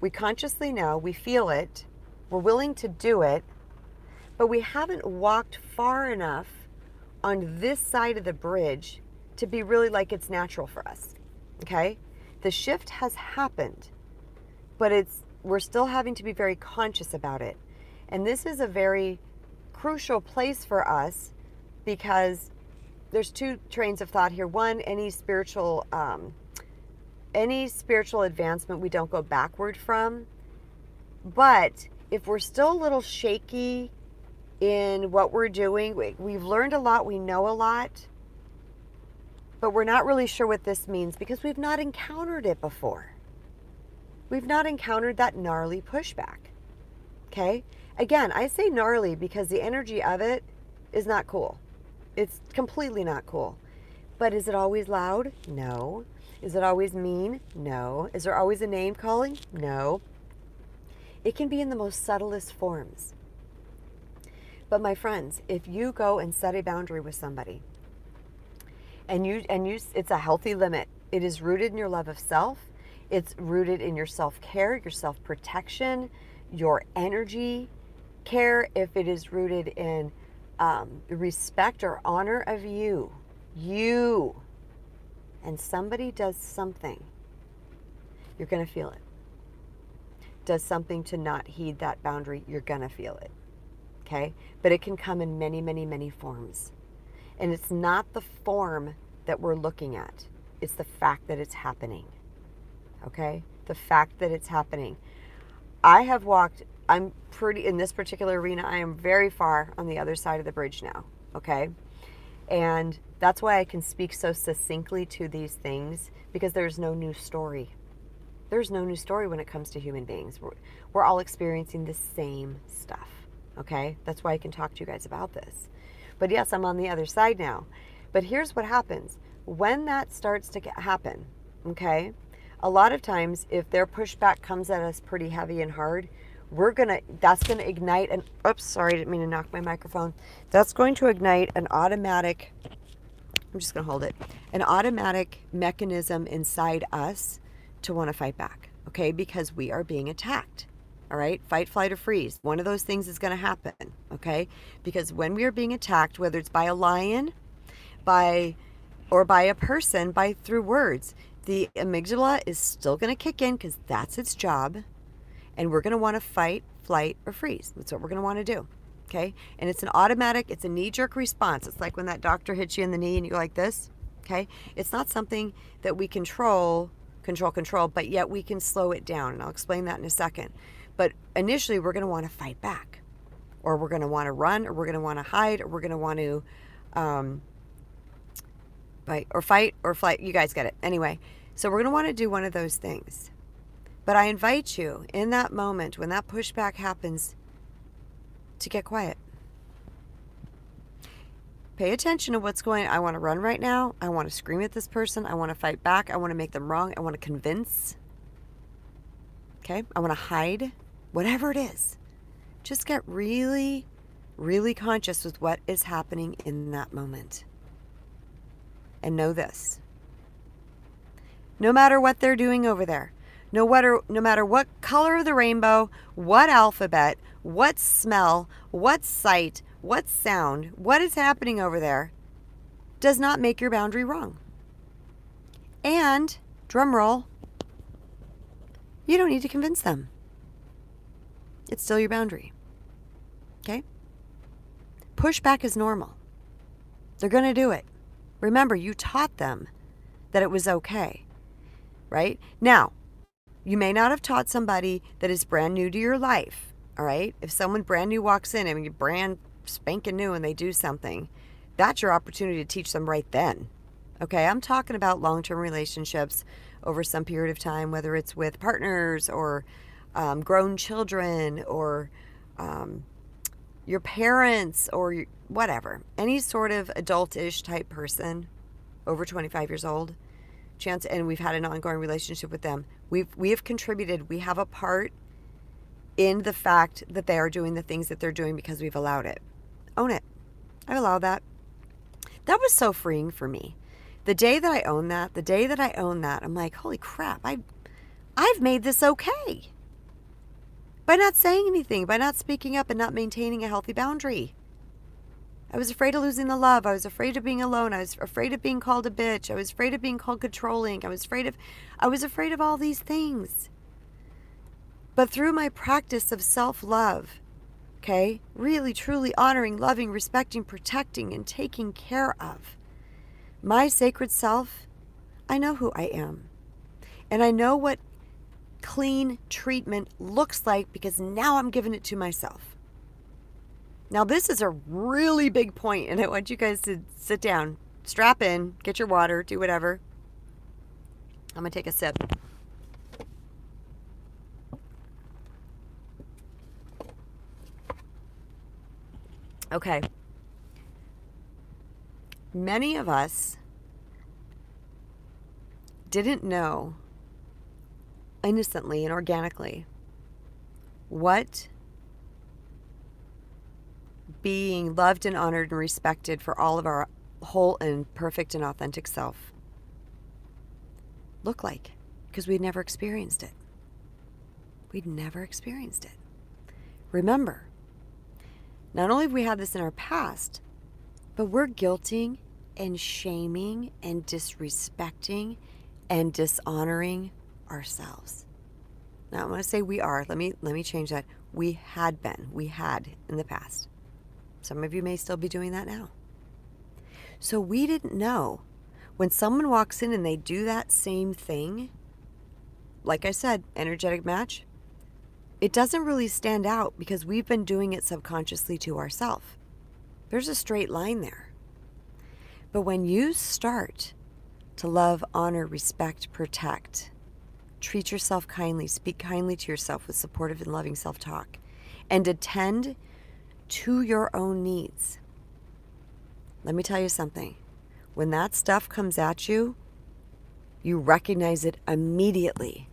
[SPEAKER 1] we consciously know, we feel it, we're willing to do it, but we haven't walked far enough on this side of the bridge to be really like it's natural for us. Okay? The shift has happened, but we're still having to be very conscious about it. And this is a very crucial place for us, because there's two trains of thought here. One, any spiritual advancement we don't go backward from. But if we're still a little shaky in what we're doing, we've learned a lot, we know a lot, but we're not really sure what this means because we've not encountered it before. We've not encountered that gnarly pushback. Okay? Again, I say gnarly because the energy of it is not cool. It's completely not cool. But is it always loud? No. Is it always mean? No. Is there always a name calling? No. It can be in the most subtlest forms. But my friends, if you go and set a boundary with somebody, and you it's a healthy limit. It is rooted in your love of self. It's rooted in your self-care, your self-protection, your energy care. If it is rooted in respect or honor of you, and somebody does something, you're going to feel it. Does something to not heed that boundary, you're going to feel it. Okay? But it can come in many, many, many forms. And it's not the form that we're looking at. It's the fact that it's happening. Okay? The fact that it's happening. I'm pretty, in this particular arena, I am very far on the other side of the bridge now. Okay? And that's why I can speak so succinctly to these things, because there's no new story. There's no new story when it comes to human beings. We're all experiencing the same stuff. Okay? That's why I can talk to you guys about this. But yes, I'm on the other side now. But here's what happens. When that starts to happen, okay, a lot of times if their pushback comes at us pretty heavy and hard, that's going to ignite an, oops, sorry, I didn't mean to knock my microphone. That's going to ignite an automatic, I'm just going to hold it, an automatic mechanism inside us to want to fight back, okay, because we are being attacked. All right, fight, flight, or freeze. One of those things is going to happen, okay? Because when we are being attacked, whether it's by a lion, or by a person, through words, the amygdala is still going to kick in because that's its job, and we're going to want to fight, flight, or freeze. That's what we're going to want to do, okay? And it's an automatic, it's a knee-jerk response. It's like when that doctor hits you in the knee and you go like this, okay? It's not something that we control, but yet we can slow it down, and I'll explain that in a second. But initially, we're going to want to fight back, or we're going to want to run, or we're going to want to hide, or we're going to want to fight or flight. You guys get it. Anyway, so we're going to want to do one of those things. But I invite you in that moment when that pushback happens to get quiet. Pay attention to what's going on. I want to run right now. I want to scream at this person. I want to fight back. I want to make them wrong. I want to convince. Okay? I want to hide. Whatever it is. Just get really, really conscious with what is happening in that moment. And know this. No matter what they're doing over there, no matter what color of the rainbow, what alphabet, what smell, what sight, what sound, what is happening over there, does not make your boundary wrong. And, drum roll, you don't need to convince them. It's still your boundary. Okay? Pushback is normal. They're going to do it. Remember, you taught them that it was okay. Right? Now, you may not have taught somebody that is brand new to your life. All right? If someone brand new walks in, you're brand spanking new and they do something, that's your opportunity to teach them right then. Okay? I'm talking about long-term relationships over some period of time, whether it's with partners or grown children or your parents or whatever. Any sort of adult-ish type person over 25 years old, and we've had an ongoing relationship with them. We have contributed. We have a part in the fact that they are doing the things that they're doing because we've allowed it. Own it. I allow that. That was so freeing for me. The day that I own that, I'm like, holy crap, I've made this okay. By not saying anything, by not speaking up and not maintaining a healthy boundary. I was afraid of losing the love. I was afraid of being alone. I was afraid of being called a bitch. I was afraid of being called controlling. I was afraid of all these things. But through my practice of self-love, okay, really, truly honoring, loving, respecting, protecting, and taking care of my sacred self, I know who I am. And I know what clean treatment looks like because now I'm giving it to myself. Now, this is a really big point, and I want you guys to sit down, strap in, get your water, do whatever. I'm going to take a sip. Okay. Many of us didn't know innocently and organically what being loved and honored and respected for all of our whole and perfect and authentic self look like, because we'd never experienced it. We'd never experienced it. Remember, not only have we had this in our past, but we're guilting and shaming and disrespecting and dishonoring ourselves. Now I'm going to say we are. Let me change that. We had in the past. Some of you may still be doing that now. So we didn't know when someone walks in and they do that same thing, like I said, energetic match, it doesn't really stand out because we've been doing it subconsciously to ourselves. There's a straight line there. But when you start to love, honor, respect, protect, treat yourself kindly, speak kindly to yourself with supportive and loving self-talk, and attend to your own needs, let me tell you something. When that stuff comes at you, you recognize it immediately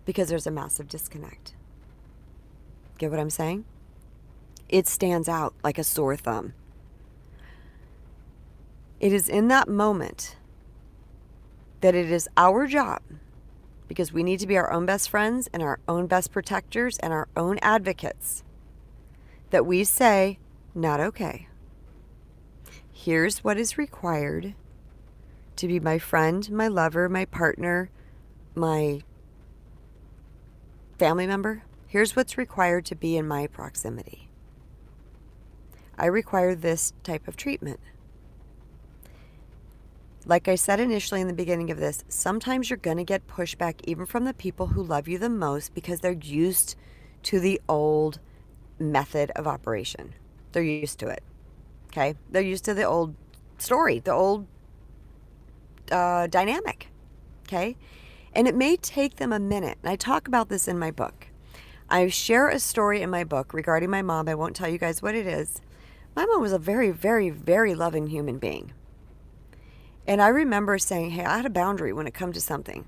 [SPEAKER 1] because there's a massive disconnect. Get what I'm saying? It stands out like a sore thumb. It is in that moment that it is our job, because we need to be our own best friends and our own best protectors and our own advocates, that we say, not okay. Here's what is required to be my friend, my lover, my partner, my family member. Here's what's required to be in my proximity. I require this type of treatment. Like I said initially in the beginning of this, sometimes you're going to get pushback even from the people who love you the most because they're used to the old method of operation. They're used to it. Okay? They're used to the old story, the old dynamic. Okay? And it may take them a minute. And I talk about this in my book. I share a story in my book regarding my mom. I won't tell you guys what it is. My mom was a very, very, very loving human being. And I remember saying, hey, I had a boundary when it come to something.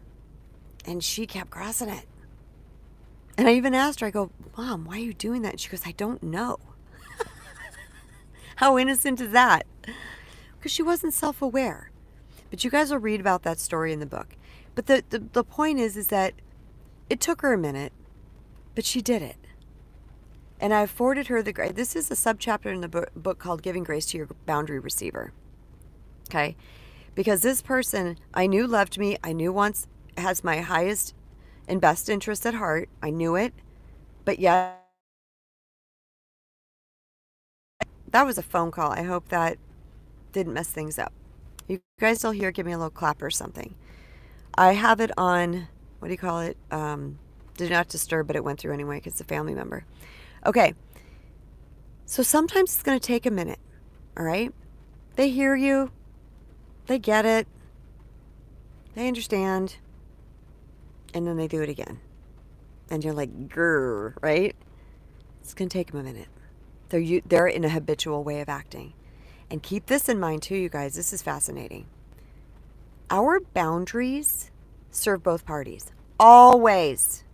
[SPEAKER 1] And she kept crossing it. And I even asked her, I go, Mom, why are you doing that? And she goes, I don't know. How innocent is that? Because she wasn't self-aware. But you guys will read about that story in the book. But the point is that it took her a minute, but she did it. And I afforded her the grace. This is a subchapter in the book called Giving Grace to Your Boundary Receiver. Okay? Because this person I knew loved me. I knew once has my highest and best interest at heart. I knew it. But yet, that was a phone call. I hope that didn't mess things up. You guys still here? Give me a little clap or something. I have it on, what do you call it? Did not disturb, but it went through anyway because it's a family member. Okay. So sometimes it's going to take a minute. All right? They hear you. They get it. They understand. And then they do it again. And you're like, grrr, right? It's going to take them a minute. They're in a habitual way of acting. And keep this in mind too, you guys. This is fascinating. Our boundaries serve both parties. Always.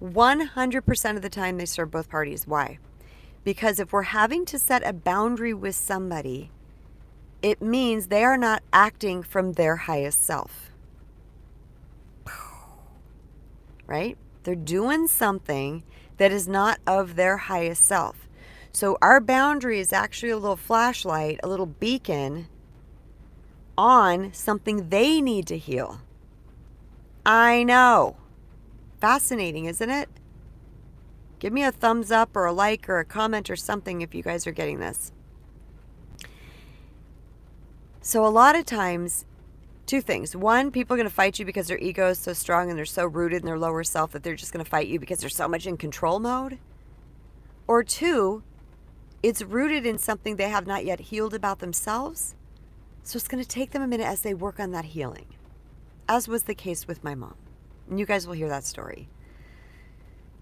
[SPEAKER 1] 100% of the time they serve both parties. Why? Because if we're having to set a boundary with somebody, it means they are not acting from their highest self. Right? They're doing something that is not of their highest self. So our boundary is actually a little flashlight, a little beacon on something they need to heal. I know. Fascinating, isn't it? Give me a thumbs up or a like or a comment or something if you guys are getting this. So a lot of times, two things. One, people are going to fight you because their ego is so strong and they're so rooted in their lower self that they're just going to fight you because they're so much in control mode. Or two, it's rooted in something they have not yet healed about themselves. So it's going to take them a minute as they work on that healing, as was the case with my mom. And you guys will hear that story.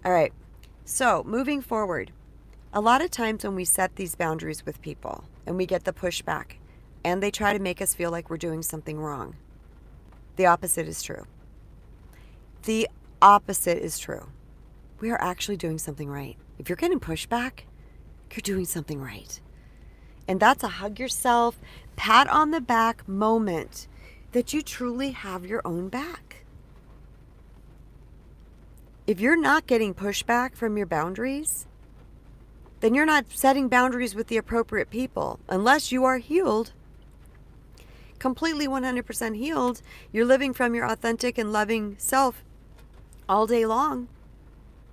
[SPEAKER 1] All right. So moving forward, A lot of times when we set these boundaries with people and we get the pushback and they try to make us feel like we're doing something wrong, the opposite is true. The opposite is true. We are actually doing something right. If you're getting pushback, you're doing something right. And that's a hug yourself, pat on the back moment that you truly have your own back. If you're not getting pushback from your boundaries, then you're not setting boundaries with the appropriate people. Unless you are healed, completely 100% healed, you're living from your authentic and loving self all day long.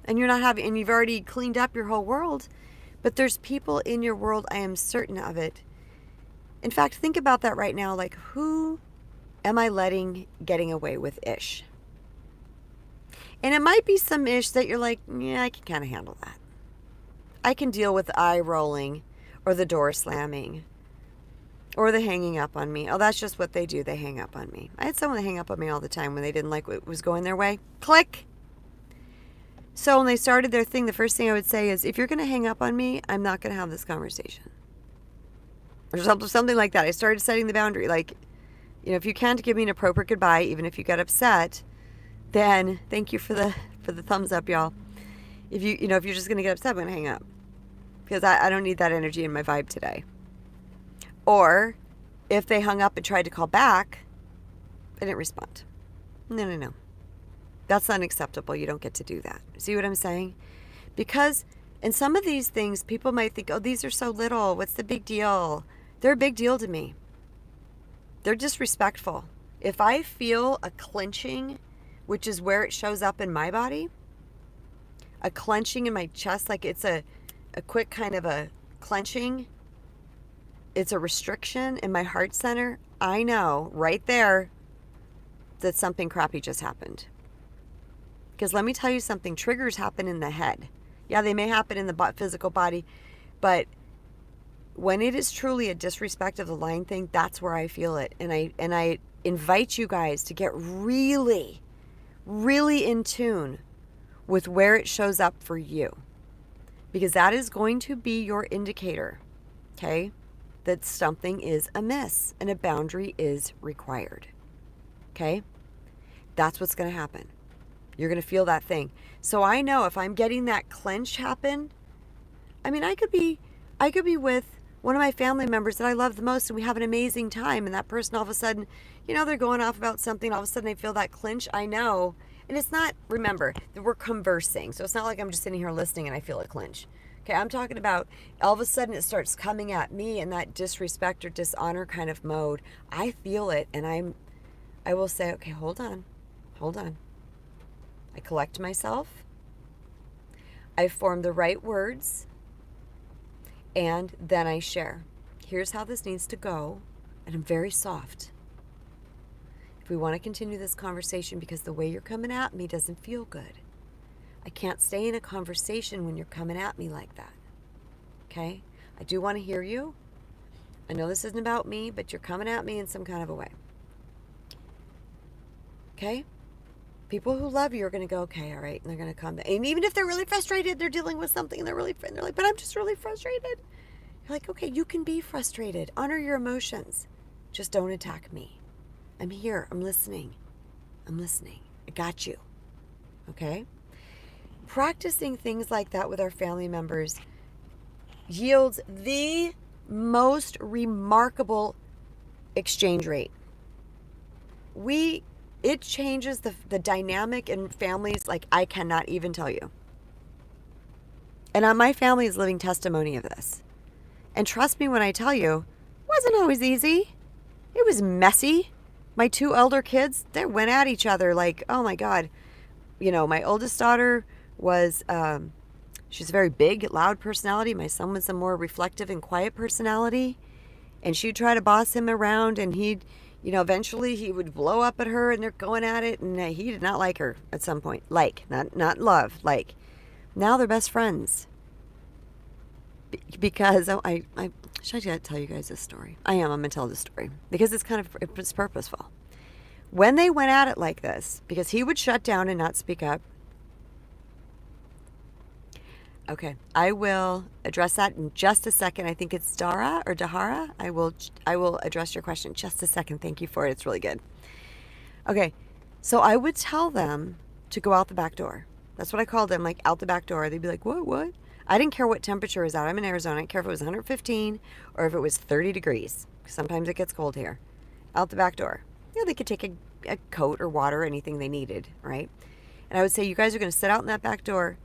[SPEAKER 1] And you've already cleaned up your whole world. But there's people in your world, I am certain of it. In fact, think about that right now. Like, who am I letting getting away with ish? And it might be some ish that you're like, yeah, I can kind of handle that. I can deal with the eye rolling or the door slamming or the hanging up on me. Oh, that's just what they do. They hang up on me. I had someone hang up on me all the time when they didn't like what was going their way. Click. So when they started their thing, the first thing I would say is, if you're going to hang up on me, I'm not going to have this conversation. Or something like that. I started setting the boundary. Like, if you can't give me an appropriate goodbye, even if you get upset, then thank you for the thumbs up, y'all. If you're just going to get upset, I'm going to hang up. Because I don't need that energy in my vibe today. Or if they hung up and tried to call back, I didn't respond. No. That's unacceptable. You don't get to do that. See what I'm saying? Because in some of these things, people might think, oh, these are so little. What's the big deal? They're a big deal to me. They're disrespectful. If I feel a clenching, which is where it shows up in my body, a clenching in my chest, like it's a quick kind of a clenching, it's a restriction in my heart center, I know right there that something crappy just happened. Because let me tell you something, triggers happen in the head. Yeah, they may happen in the physical body, but when it is truly a disrespect of the line thing, that's where I feel it. And I invite you guys to get really, really in tune with where it shows up for you. Because that is going to be your indicator, okay, that something is amiss and a boundary is required. Okay? That's what's going to happen. You're going to feel that thing. So I know if I'm getting that clench happen, I mean, I could be with one of my family members that I love the most and we have an amazing time, and that person all of a sudden, they're going off about something, all of a sudden I feel that clench. I know. And it's not, remember, that we're conversing. So it's not like I'm just sitting here listening and I feel a clench. Okay, I'm talking about all of a sudden it starts coming at me in that disrespect or dishonor kind of mode. I feel it, and I will say, okay, hold on. I collect myself. I form the right words. And then I share. Here's how this needs to go. And I'm very soft. If we want to continue this conversation, because the way you're coming at me doesn't feel good. I can't stay in a conversation when you're coming at me like that. Okay? I do want to hear you. I know this isn't about me, but you're coming at me in some kind of a way. Okay? People who love you are going to go, okay, all right, and they're going to come back. And even if they're really frustrated, they're dealing with something, and they're like, but I'm just really frustrated. You're like, okay, you can be frustrated. Honor your emotions. Just don't attack me. I'm here. I'm listening. I got you. Okay? Practicing things like that with our family members yields the most remarkable exchange rate. It changes the dynamic in families like I cannot even tell you. And my family is living testimony of this. And trust me when I tell you, it wasn't always easy. It was messy. My two elder kids, they went at each other like, oh my God. My oldest daughter was, she's a very big, loud personality. My son was a more reflective and quiet personality. And she'd try to boss him around, and he'd, eventually he would blow up at her, and they're going at it, and he did not like her at some point. Not love, now they're best friends. Because, I should I tell you guys this story? I'm going to tell this story, because it's purposeful. When they went at it like this, because he would shut down and not speak up, Okay, I will address that in just a second. I think it's Dara or Dahara. I will address your question in just a second. Thank you for it. It's really good. Okay, so I would tell them to go out the back door. That's what I called them, like out the back door. They'd be like, what? I didn't care what temperature is out. I'm in Arizona. I didn't care if it was 115 or if it was 30 degrees. Sometimes it gets cold here. Out the back door. Yeah, they could take a coat or water or anything they needed, right? And I would say, you guys are going to sit out in that back door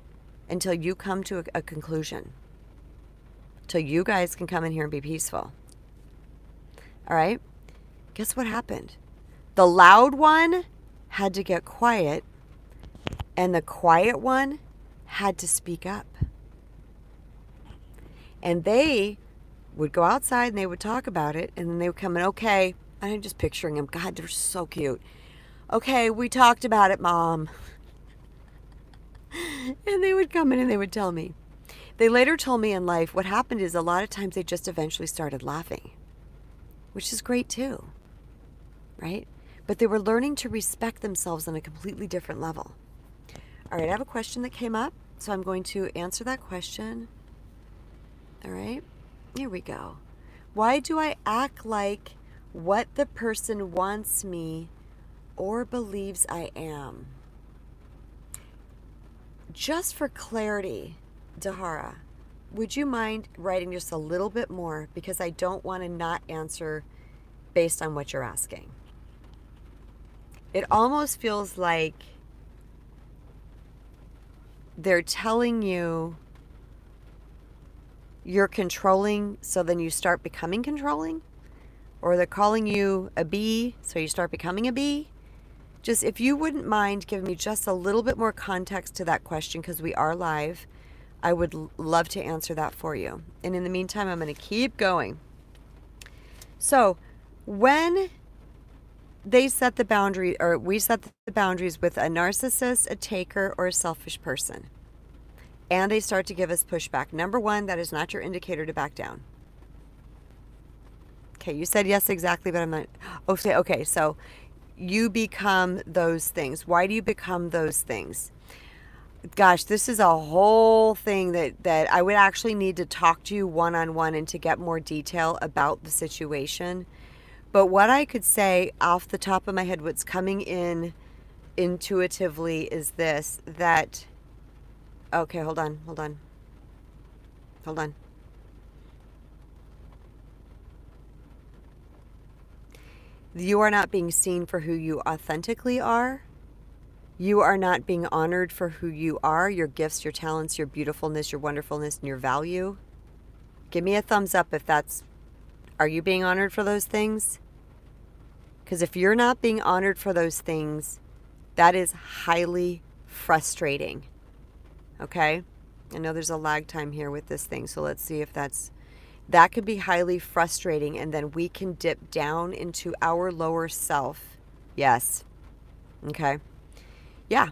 [SPEAKER 1] until you come to a conclusion. Till you guys can come in here and be peaceful. All right? Guess what happened? The loud one had to get quiet, and the quiet one had to speak up. And they would go outside and they would talk about it, and then they would come in, okay, I'm just picturing them. God, they're so cute. Okay, we talked about it, Mom. And they would come in and they would tell me. They later told me in life what happened is a lot of times they just eventually started laughing, which is great too, right? But they were learning to respect themselves on a completely different level. All right, I have a question that came up, so I'm going to answer that question. All right, here we go. Why do I act like what the person wants me or believes I am? Just for clarity, Dahara, would you mind writing just a little bit more, because I don't want to not answer based on what you're asking. It almost feels like they're telling you you're controlling, so then you start becoming controlling, or they're calling you a bee, so you start becoming a bee. Just, if you wouldn't mind giving me just a little bit more context to that question, because we are live, I would love to answer that for you. And in the meantime, I'm going to keep going. So when they set the boundary, or we set the boundaries with a narcissist, a taker, or a selfish person, and they start to give us pushback, number one, that is not your indicator to back down. Okay, you said yes exactly, but I'm not. Okay, so you become those things. Why do you become those things? Gosh, this is a whole thing that I would actually need to talk to you one-on-one and to get more detail about the situation. But what I could say off the top of my head, what's coming in intuitively is this, that, okay, hold on. You are not being seen for who you authentically are. You are not being honored for who you are, your gifts, your talents, your beautifulness, your wonderfulness, and your value. Give me a thumbs up if that's, are you being honored for those things? Because if you're not being honored for those things, that is highly frustrating. Okay? I know there's a lag time here with this thing, so let's see if that could be highly frustrating, and then we can dip down into our lower self. Yes. Okay. Yeah.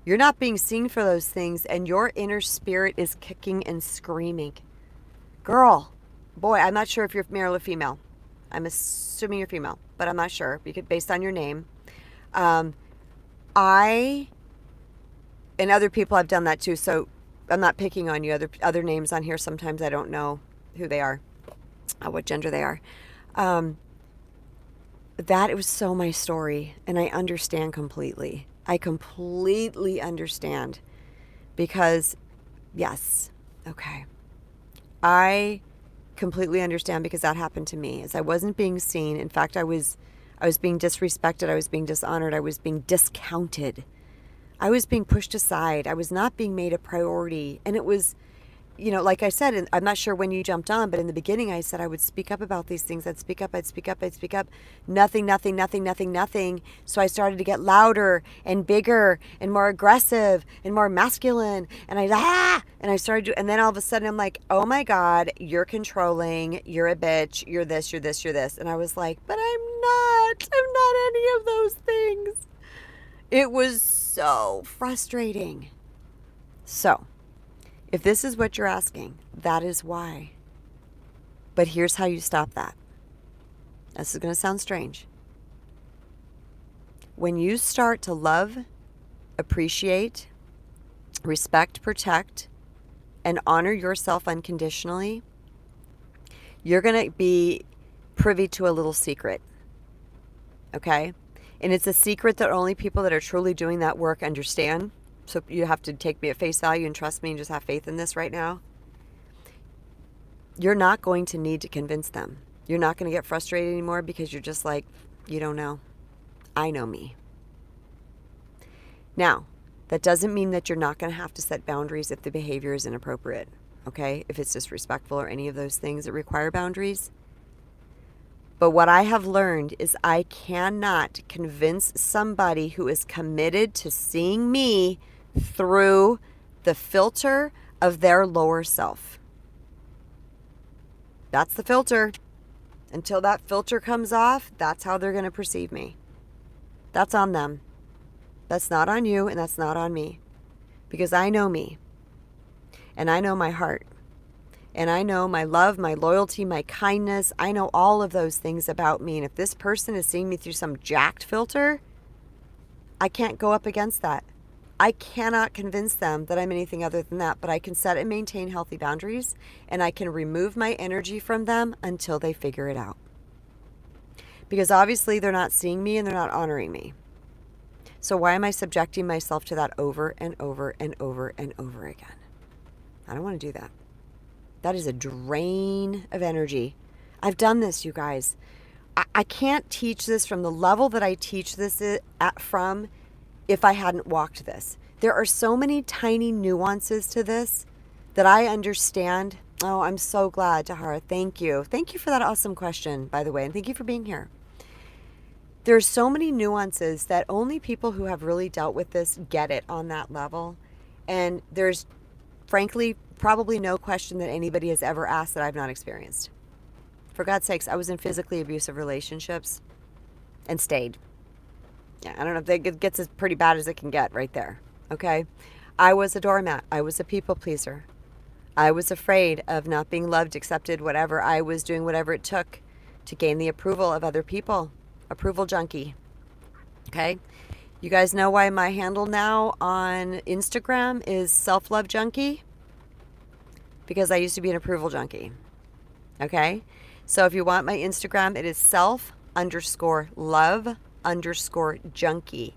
[SPEAKER 1] You're not being seen for those things, and your inner spirit is kicking and screaming. Girl, boy, I'm not sure if you're male or female. I'm assuming you're female, but I'm not sure based on your name. And other people have done that too, so I'm not picking on you. Other names on here, sometimes I don't know who they are, what gender they are. It was so my story, and I understand completely. I completely understand, because yes, okay. I completely understand, because that happened to me. As I wasn't being seen. In fact, I was being disrespected. I was being dishonored. I was being discounted. I was being pushed aside. I was not being made a priority. And it was, like I said, and I'm not sure when you jumped on, but in the beginning I said I would speak up about these things. I'd speak up. Nothing. So I started to get louder and bigger and more aggressive and more masculine. And and I started to, and then all of a sudden I'm like, oh my God, you're controlling. You're a bitch. You're this. And I was like, but I'm not any of those things. It was so frustrating. So, if this is what you're asking, that is why. But here's how you stop that. This is going to sound strange. When you start to love, appreciate, respect, protect, and honor yourself unconditionally, you're going to be privy to a little secret. Okay? And it's a secret that only people that are truly doing that work understand. So you have to take me at face value and trust me and just have faith in this right now. You're not going to need to convince them. You're not going to get frustrated anymore because you're just like, you don't know. I know me. Now, that doesn't mean that you're not going to have to set boundaries if the behavior is inappropriate. Okay? If it's disrespectful or any of those things that require boundaries. But what I have learned is I cannot convince somebody who is committed to seeing me through the filter of their lower self. That's the filter. Until that filter comes off, that's how they're going to perceive me. That's on them. That's not on you, and that's not on me. Because I know me. And I know my heart. And I know my love, my loyalty, my kindness. I know all of those things about me. And if this person is seeing me through some jacked filter, I can't go up against that. I cannot convince them that I'm anything other than that, but I can set and maintain healthy boundaries, and I can remove my energy from them until they figure it out. Because obviously they're not seeing me and they're not honoring me. So why am I subjecting myself to that over and over and over and over again? I don't want to do that. That is a drain of energy. I've done this, you guys. I can't teach this from the level that I teach this from if I hadn't walked this. There are so many tiny nuances to this that I understand. Oh, I'm so glad, Tahara. Thank you. Thank you for that awesome question, by the way, and thank you for being here. There's so many nuances that only people who have really dealt with this get it on that level. And there's, frankly, probably no question that anybody has ever asked that I've not experienced. For God's sakes, I was in physically abusive relationships and stayed. Yeah, I don't know if it gets as pretty bad as it can get right there. Okay? I was a doormat. I was a people pleaser. I was afraid of not being loved, accepted, whatever. I was doing whatever it took to gain the approval of other people. Approval junkie. Okay? You guys know why my handle now on Instagram is self-love junkie? Because I used to be an approval junkie. Okay? So if you want my Instagram, it is self_love_junkie. JUNKIE.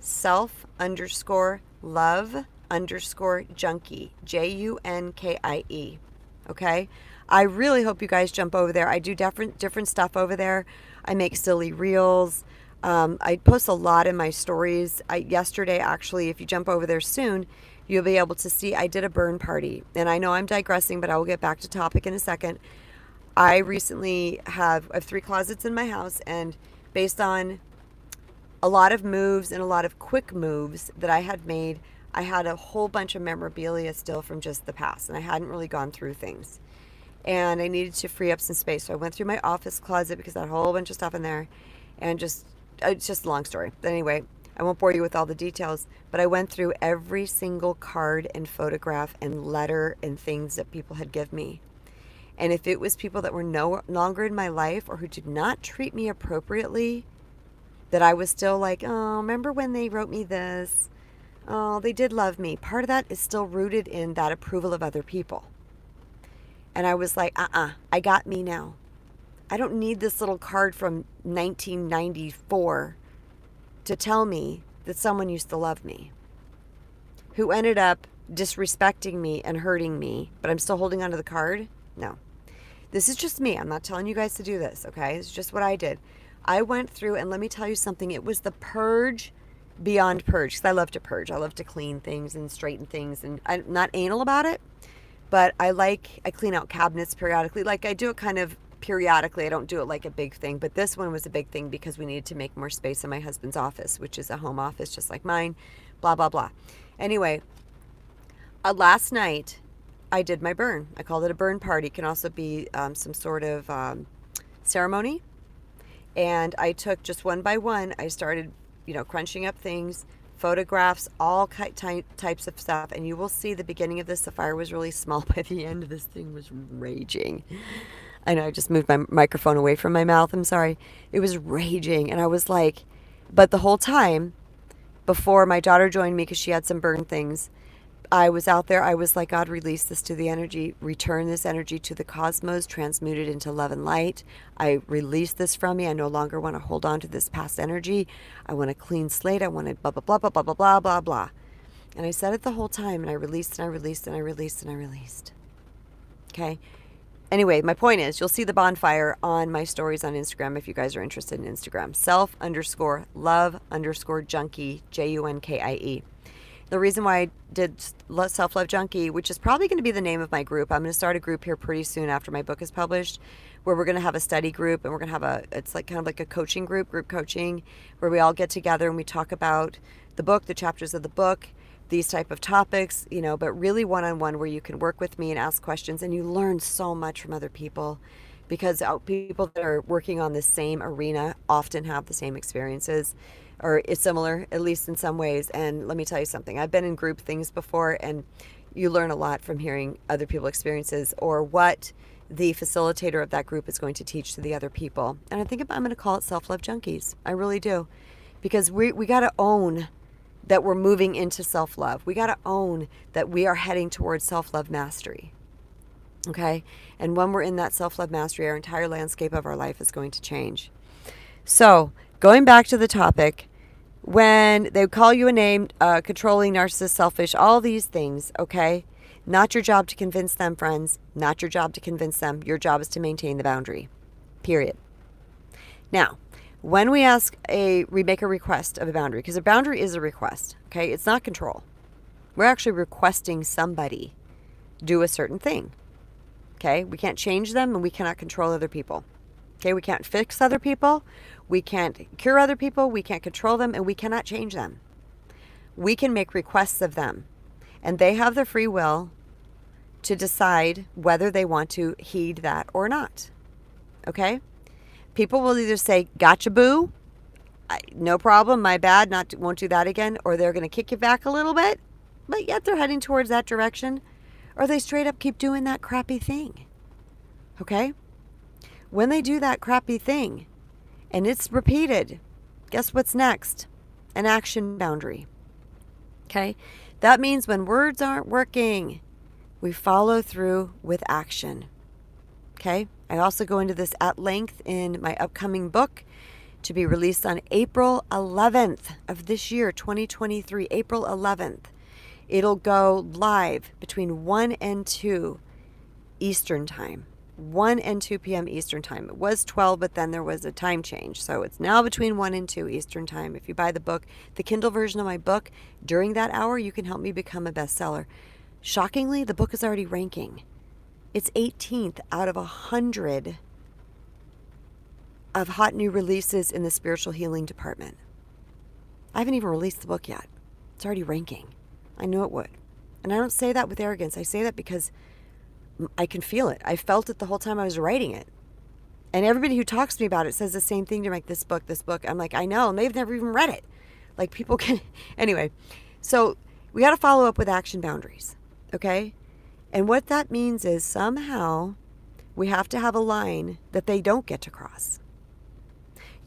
[SPEAKER 1] Self_love_junkie. JUNKIE. Okay? I really hope you guys jump over there. I do different stuff over there. I make silly reels. I post a lot in my stories. Yesterday, actually, if you jump over there soon, you'll be able to see I did a burn party. And I know I'm digressing, but I will get back to topic in a second. I recently have 3 closets in my house, and based on a lot of moves and a lot of quick moves that I had made, I had a whole bunch of memorabilia still from just the past, and I hadn't really gone through things. And I needed to free up some space. So I went through my office closet because I had a whole bunch of stuff in there, and it's just a long story. But anyway, I won't bore you with all the details, but I went through every single card and photograph and letter and things that people had given me. And if it was people that were no longer in my life or who did not treat me appropriately, that I was still like, oh, remember when they wrote me this? Oh, they did love me. Part of that is still rooted in that approval of other people. And I was like, I got me now. I don't need this little card from 1994 to tell me that someone used to love me, who ended up disrespecting me and hurting me, but I'm still holding onto the card. No, this is just me. I'm not telling you guys to do this. Okay. It's just what I did. I went through, and let me tell you something. It was the purge beyond purge. Cause I love to purge. I love to clean things and straighten things, and I'm not anal about it, but I clean out cabinets periodically. Like I do it kind of periodically. I don't do it like a big thing, but this one was a big thing because we needed to make more space in my husband's office, which is a home office just like mine, blah, blah, blah. Anyway, last night I did my burn. I called it a burn party. It can also be some sort of ceremony. And I took just one by one, I started, crunching up things, photographs, all types of stuff. And you will see the beginning of this, the fire was really small. By the end, this thing was raging. I know I just moved my microphone away from my mouth. I'm sorry. It was raging. And I was like, but the whole time, before my daughter joined me because she had some burn things. I was out there. I was like, God, release this to the energy, return this energy to the cosmos, transmute it into love and light. I release this from me. I no longer want to hold on to this past energy. I want a clean slate. I want to blah, blah, blah, blah, blah, blah, blah, blah, blah. And I said it the whole time, and I released and I released and I released and I released. Okay. Anyway, my point is, you'll see the bonfire on my stories on Instagram if you guys are interested in Instagram. Self_love_junkie, JUNKIE. The reason why I did Self-Love Junkie, which is probably going to be the name of my group. I'm going to start a group here pretty soon after my book is published, where we're going to have a study group, and we're going to have it's like kind of like a coaching group coaching, where we all get together and we talk about the book, the chapters of the book, these type of topics, but really one-on-one, where you can work with me and ask questions, and you learn so much from other people, because people that are working on the same arena often have the same experiences, or is similar, at least in some ways. And let me tell you something, I've been in group things before, and you learn a lot from hearing other people's experiences, or what the facilitator of that group is going to teach to the other people. And I think I'm going to call it Self-Love Junkies. I really do, because we got to own that we're moving into self-love. We got to own that we are heading towards self-love mastery. Okay? And when we're in that self-love mastery, our entire landscape of our life is going to change. So, going back to the topic, when they call you a name, controlling, narcissist, selfish, all these things, okay? Not your job to convince them, friends. Not your job to convince them. Your job is to maintain the boundary. Period. Now, when we make a request of a boundary, because a boundary is a request, okay? It's not control. We're actually requesting somebody do a certain thing, okay? We can't change them, and we cannot control other people, okay? We can't fix other people. We can't cure other people. We can't control them, and we cannot change them. We can make requests of them, and they have the free will to decide whether they want to heed that or not, okay? People will either say, gotcha, boo, no problem, my bad, won't do that again, or they're going to kick you back a little bit, but yet they're heading towards that direction, or they straight up keep doing that crappy thing, okay? When they do that crappy thing, and it's repeated, guess what's next? An action boundary, okay? That means when words aren't working, we follow through with action, okay? I also go into this at length in my upcoming book, to be released on April 11th of this year, 2023, April 11th. It'll go live between 1 and 2 Eastern Time, 1 and 2 p.m. Eastern Time. It was 12, but then there was a time change. So it's now between 1 and 2 Eastern Time. If you buy the book, the Kindle version of my book, during that hour, you can help me become a bestseller. Shockingly, the book is already ranking. It's 18th out of 100 of hot new releases in the spiritual healing department. I haven't even released the book yet. It's already ranking. I knew it would. And I don't say that with arrogance. I say that because I can feel it. I felt it the whole time I was writing it. And everybody who talks to me about it says the same thing. They're like, this book. I'm like, I know. And they've never even read it. Like, people can... Anyway, so we got to follow up with action boundaries. Okay? And what that means is somehow we have to have a line that they don't get to cross.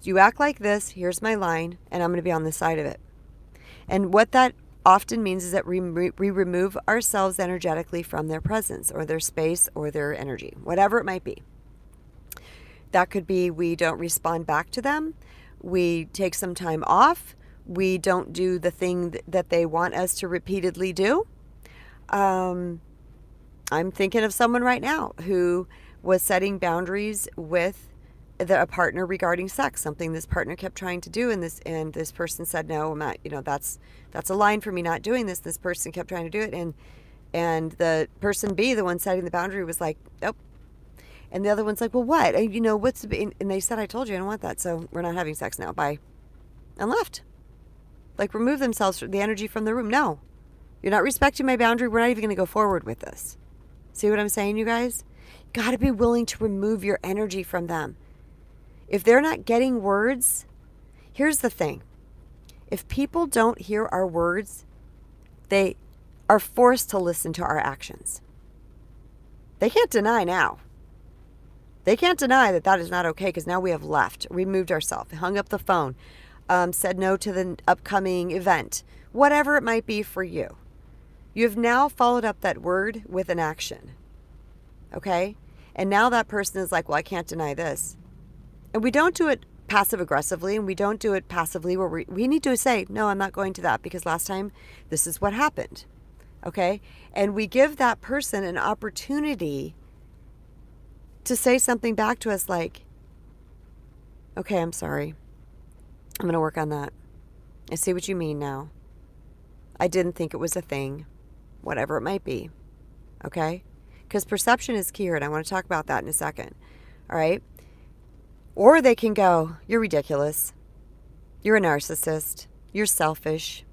[SPEAKER 1] You act like this, here's my line, and I'm going to be on the side of it. And what that often means is that we remove ourselves energetically from their presence or their space or their energy, whatever it might be. That could be we don't respond back to them, we take some time off, we don't do the thing that they want us to repeatedly do. I'm thinking of someone right now who was setting boundaries with a partner regarding sex, something this partner kept trying to do, and this person said, no, I'm not, that's a line for me not doing this. This person kept trying to do it, and the person B, the one setting the boundary, was like, nope. And the other one's like, well, what? And they said, I told you I don't want that, so we're not having sex now, bye. And left. Like, remove themselves, the energy from the room. No, you're not respecting my boundary. We're not even going to go forward with this. See what I'm saying, you guys? You got to be willing to remove your energy from them. If they're not getting words, here's the thing. If people don't hear our words, they are forced to listen to our actions. They can't deny now. They can't deny that is not okay, because now we have left, removed ourselves, hung up the phone, said no to the upcoming event, whatever it might be for you. You've now followed up that word with an action. Okay? And now that person is like, well, I can't deny this. And we don't do it passive aggressively, and we don't do it passively where we need to say, no, I'm not going to that because last time this is what happened. Okay? And we give that person an opportunity to say something back to us like, okay, I'm sorry. I'm going to work on that. I see what you mean now. I didn't think it was a thing, whatever it might be. Okay? Because perception is key here, and I want to talk about that in a second. All right? Or they can go, you're ridiculous. You're a narcissist. You're selfish.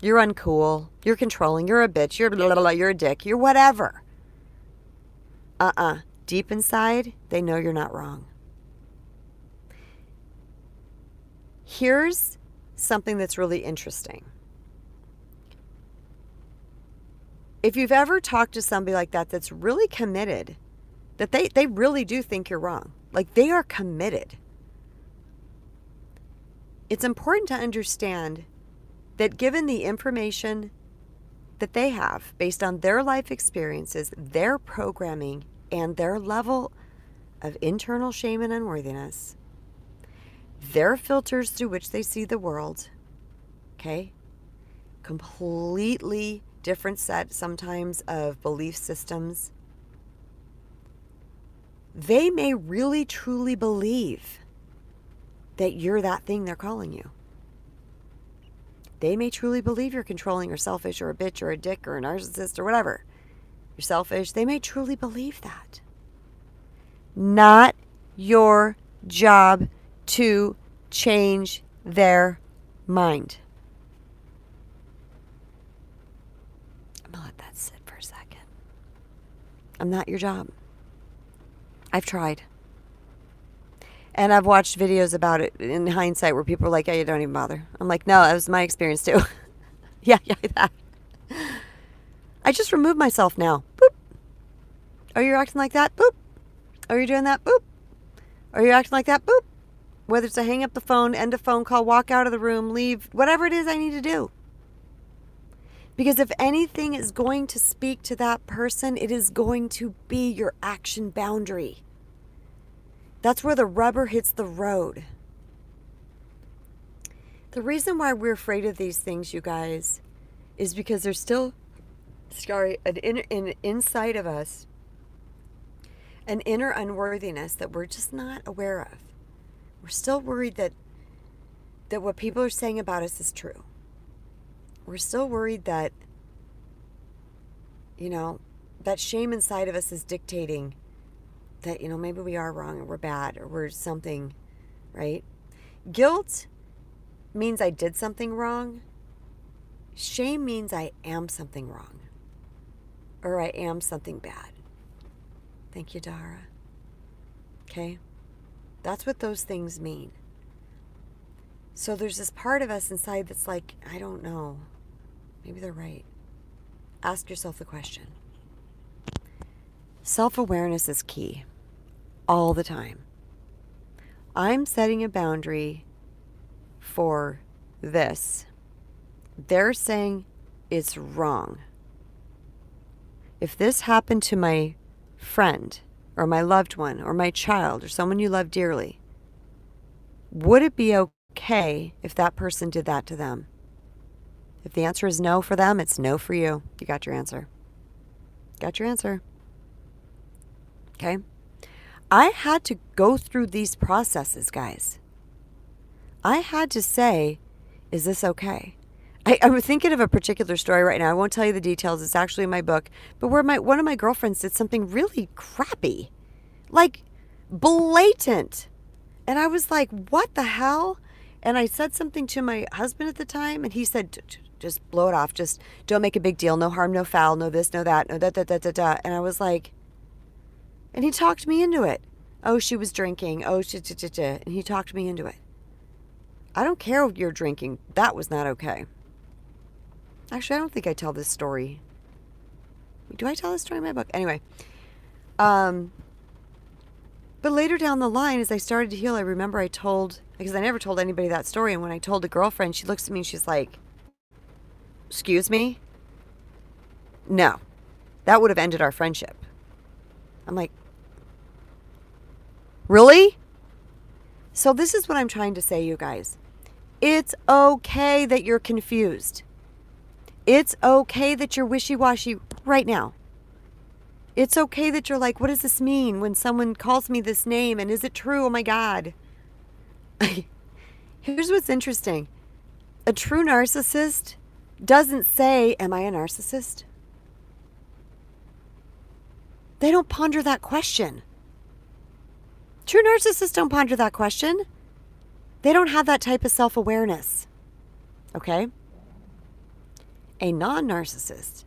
[SPEAKER 1] You're uncool. You're controlling. You're a bitch. You're blah, blah, blah, you're a dick. You're whatever. Deep inside, they know you're not wrong. Here's something that's really interesting. If you've ever talked to somebody like that that's really committed, that they really do think you're wrong, like they are committed, it's important to understand that given the information that they have based on their life experiences, their programming, and their level of internal shame and unworthiness, their filters through which they see the world, okay, completely different set sometimes of belief systems, they may really truly believe that you're that thing they're calling you. They may truly believe you're controlling or selfish or a bitch or a dick or a narcissist or whatever. You're selfish. They may truly believe that. Not your job to change their mind. I'm going to let that sit for a second. I'm not your job. I've tried. And I've watched videos about it in hindsight where people are like, yeah, you don't even bother. I'm like, no, that was my experience too. yeah, that. I just remove myself now. Boop. Are you acting like that? Boop. Are you doing that? Boop. Are you acting like that? Boop. Whether it's to hang up the phone, end a phone call, walk out of the room, leave, whatever it is I need to do. Because if anything is going to speak to that person, it is going to be your action boundary. That's where the rubber hits the road. The reason why we're afraid of these things, you guys, is because there's still, inside of us, an inner unworthiness that we're just not aware of. We're still worried that what people are saying about us is true. We're still worried that, that shame inside of us is dictating that, maybe we are wrong or we're bad or we're something, right? Guilt means I did something wrong. Shame means I am something wrong or I am something bad. Thank you, Dara. Okay? That's what those things mean. So there's this part of us inside that's like, I don't know. Maybe they're right. Ask yourself the question. Self-awareness is key. All the time. I'm setting a boundary for this. They're saying it's wrong. If this happened to my friend or my loved one or my child or someone you love dearly, would it be okay if that person did that to them? If the answer is no for them, it's no for you. You got your answer. Got your answer. Okay? I had to go through these processes, guys. I had to say, is this okay? I'm thinking of a particular story right now. I won't tell you the details. It's actually in my book. But where one of my girlfriends did something really crappy. Like, blatant. And I was like, what the hell? And I said something to my husband at the time, and he said, just blow it off. Just don't make a big deal. No harm, no foul, no this, no that, no da. And I was like, and he talked me into it. Oh, she was drinking. Oh, and he talked me into it. I don't care if you're drinking. That was not okay. Actually, I don't think I tell this story. Do I tell this story in my book? Anyway, But later down the line, as I started to heal, I remember because I never told anybody that story. And when I told a girlfriend, she looks at me and she's like, excuse me? No, that would have ended our friendship. I'm like, really? So this is what I'm trying to say, you guys. It's okay that you're confused. It's okay that you're wishy-washy right now. It's okay that you're like, what does this mean when someone calls me this name? And is it true? Oh my God. Here's what's interesting. A true narcissist doesn't say, am I a narcissist? They don't ponder that question. True narcissists don't ponder that question. They don't have that type of self-awareness. Okay? A non-narcissist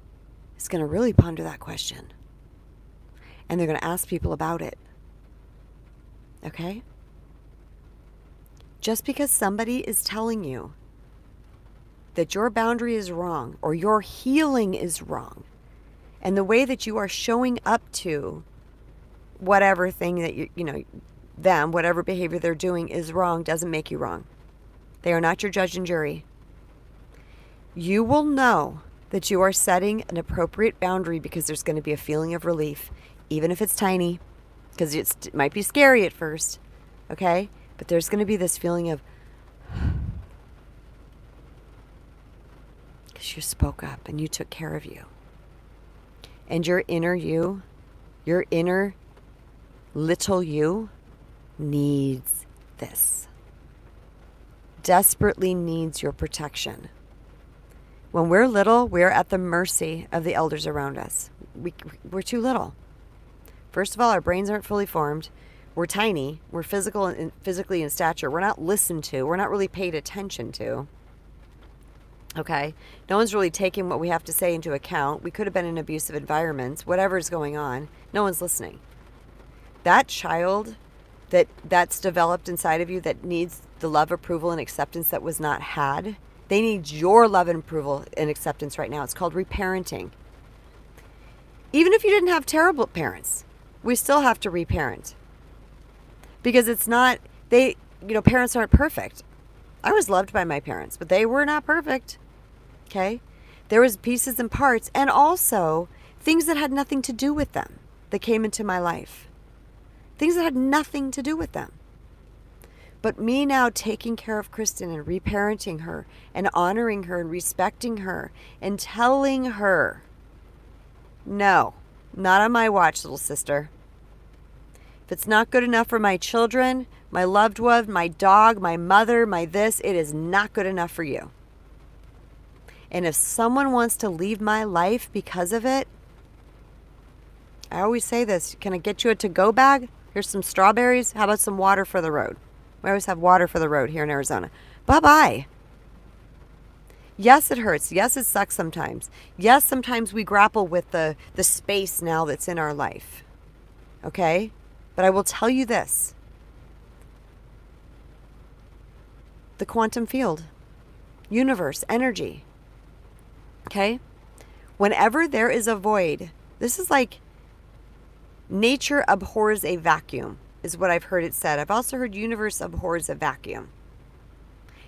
[SPEAKER 1] is going to really ponder that question. And they're going to ask people about it. Okay? Just because somebody is telling you that your boundary is wrong or your healing is wrong, and the way that you are showing up to whatever thing that whatever behavior they're doing is wrong, doesn't make you wrong. They are not your judge and jury. You will know that you are setting an appropriate boundary because there's going to be a feeling of relief, even if it's tiny, because it might be scary at first, okay? But there's going to be this feeling of, because you spoke up and you took care of you. And your inner you, your inner little you, needs this. Desperately needs your protection. When we're little, we're at the mercy of the elders around us. We're too little. First of all, our brains aren't fully formed. We're tiny. We're physically in stature. We're not listened to. We're not really paid attention to. Okay? No one's really taking what we have to say into account. We could have been in abusive environments. Whatever's going on, no one's listening. That child that's developed inside of you that needs the love, approval, and acceptance that was not had, they need your love and approval and acceptance right now. It's called reparenting. Even if you didn't have terrible parents, we still have to reparent. Because it's not, parents aren't perfect. I was loved by my parents, but they were not perfect. Okay? There was pieces and parts, and also things that had nothing to do with them that came into my life. Things that had nothing to do with them. But me now taking care of Kristen and reparenting her and honoring her and respecting her and telling her, no, not on my watch, little sister. If it's not good enough for my children, my loved one, my dog, my mother, my this, it is not good enough for you. And if someone wants to leave my life because of it, I always say this, can I get you a to-go bag? Here's some strawberries. How about some water for the road? We always have water for the road here in Arizona. Bye-bye. Yes, it hurts. Yes, it sucks sometimes. Yes, sometimes we grapple with the space now that's in our life. Okay? But I will tell you this. The quantum field, universe, energy. Okay? Whenever there is a void, this is like nature abhors a vacuum, is what I've heard it said. I've also heard universe abhors a vacuum.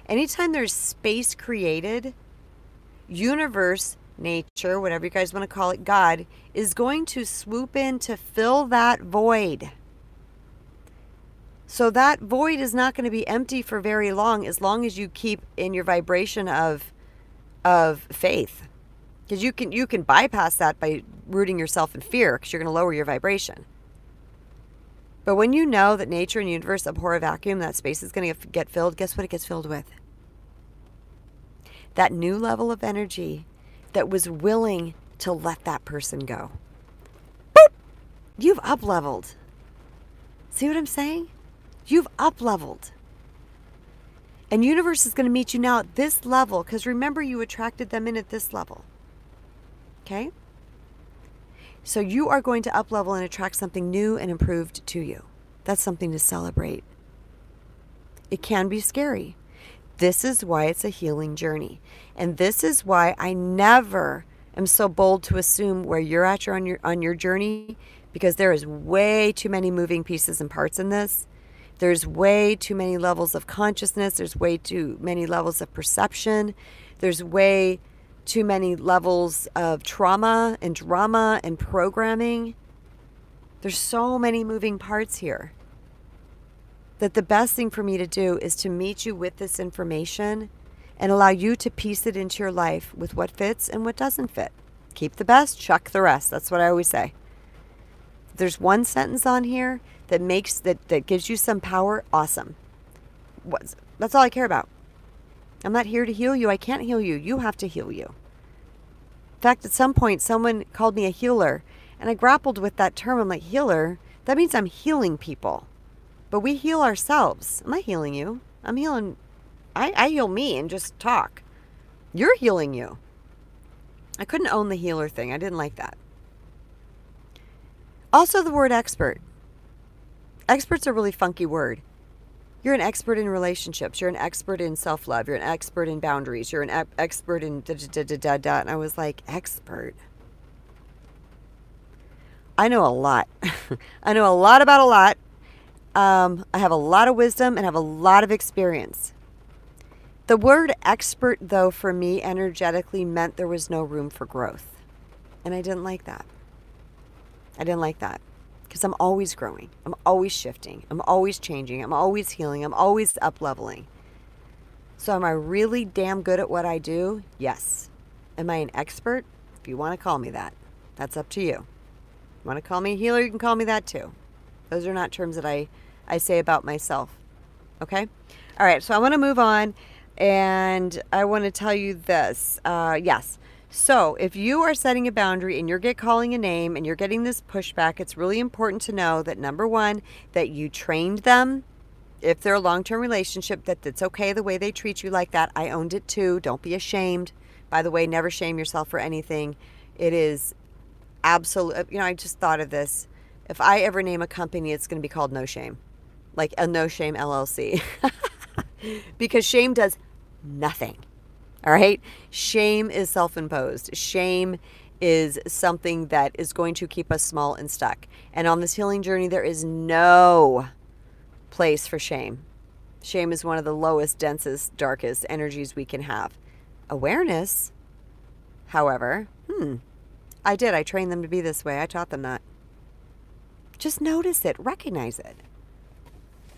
[SPEAKER 1] Anytime there's space created, universe, nature, whatever you guys want to call it, God, is going to swoop in to fill that void. So that void is not going to be empty for very long as you keep in your vibration of faith. Because you can bypass that by rooting yourself in fear because you're going to lower your vibration. But when you know that nature and universe abhor a vacuum, that space is going to get filled, guess what it gets filled with? That new level of energy that was willing to let that person go. Boop! You've up-leveled. See what I'm saying? You've up-leveled. And universe is going to meet you now at this level because remember you attracted them in at this level. Okay? So you are going to up-level and attract something new and improved to you. That's something to celebrate. It can be scary. This is why it's a healing journey. And this is why I never am so bold to assume where you're at on your journey, because there is way too many moving pieces and parts in this. There's way too many levels of consciousness. There's way too many levels of perception. There's way too many levels of trauma and drama and programming. There's so many moving parts here that the best thing for me to do is to meet you with this information and allow you to piece it into your life with what fits and what doesn't fit. Keep the best, chuck the rest. That's what I always say. If there's one sentence on here that gives you some power, awesome. That's all I care about. I'm not here to heal you. I can't heal you. You have to heal you. In fact, at some point, someone called me a healer, and I grappled with that term. I'm like, healer? That means I'm healing people. But we heal ourselves. I'm not healing you. I'm healing. I heal me and just talk. You're healing you. I couldn't own the healer thing. I didn't like that. Also, the word expert. Expert's a really funky word. You're an expert in relationships. You're an expert in self-love. You're an expert in boundaries. You're an expert in da-da-da-da-da. And I was like, expert? I know a lot. I know a lot about a lot. I have a lot of wisdom and have a lot of experience. The word expert, though, for me energetically meant there was no room for growth. And I didn't like that. I didn't like that because I'm always growing. I'm always shifting. I'm always changing. I'm always healing. I'm always up-leveling. So am I really damn good at what I do? Yes. Am I an expert? If you want to call me that, that's up to you. You want to call me a healer, you can call me that too. Those are not terms that I say about myself. Okay? All right, so I want to move on. And I want to tell you this. Yes. So if you are setting a boundary and you're calling a name and you're getting this pushback, it's really important to know that, number one, that you trained them. If they're a long-term relationship, that it's okay the way they treat you like that. I owned it too. Don't be ashamed. By the way, never shame yourself for anything. It is absolute. I just thought of this. If I ever name a company, it's going to be called No Shame. Like a No Shame LLC. Because shame does nothing. All right? Shame is self-imposed. Shame is something that is going to keep us small and stuck. And on this healing journey, there is no place for shame. Shame is one of the lowest, densest, darkest energies we can have. Awareness, however, I trained them to be this way. I taught them that. Just notice it. Recognize it.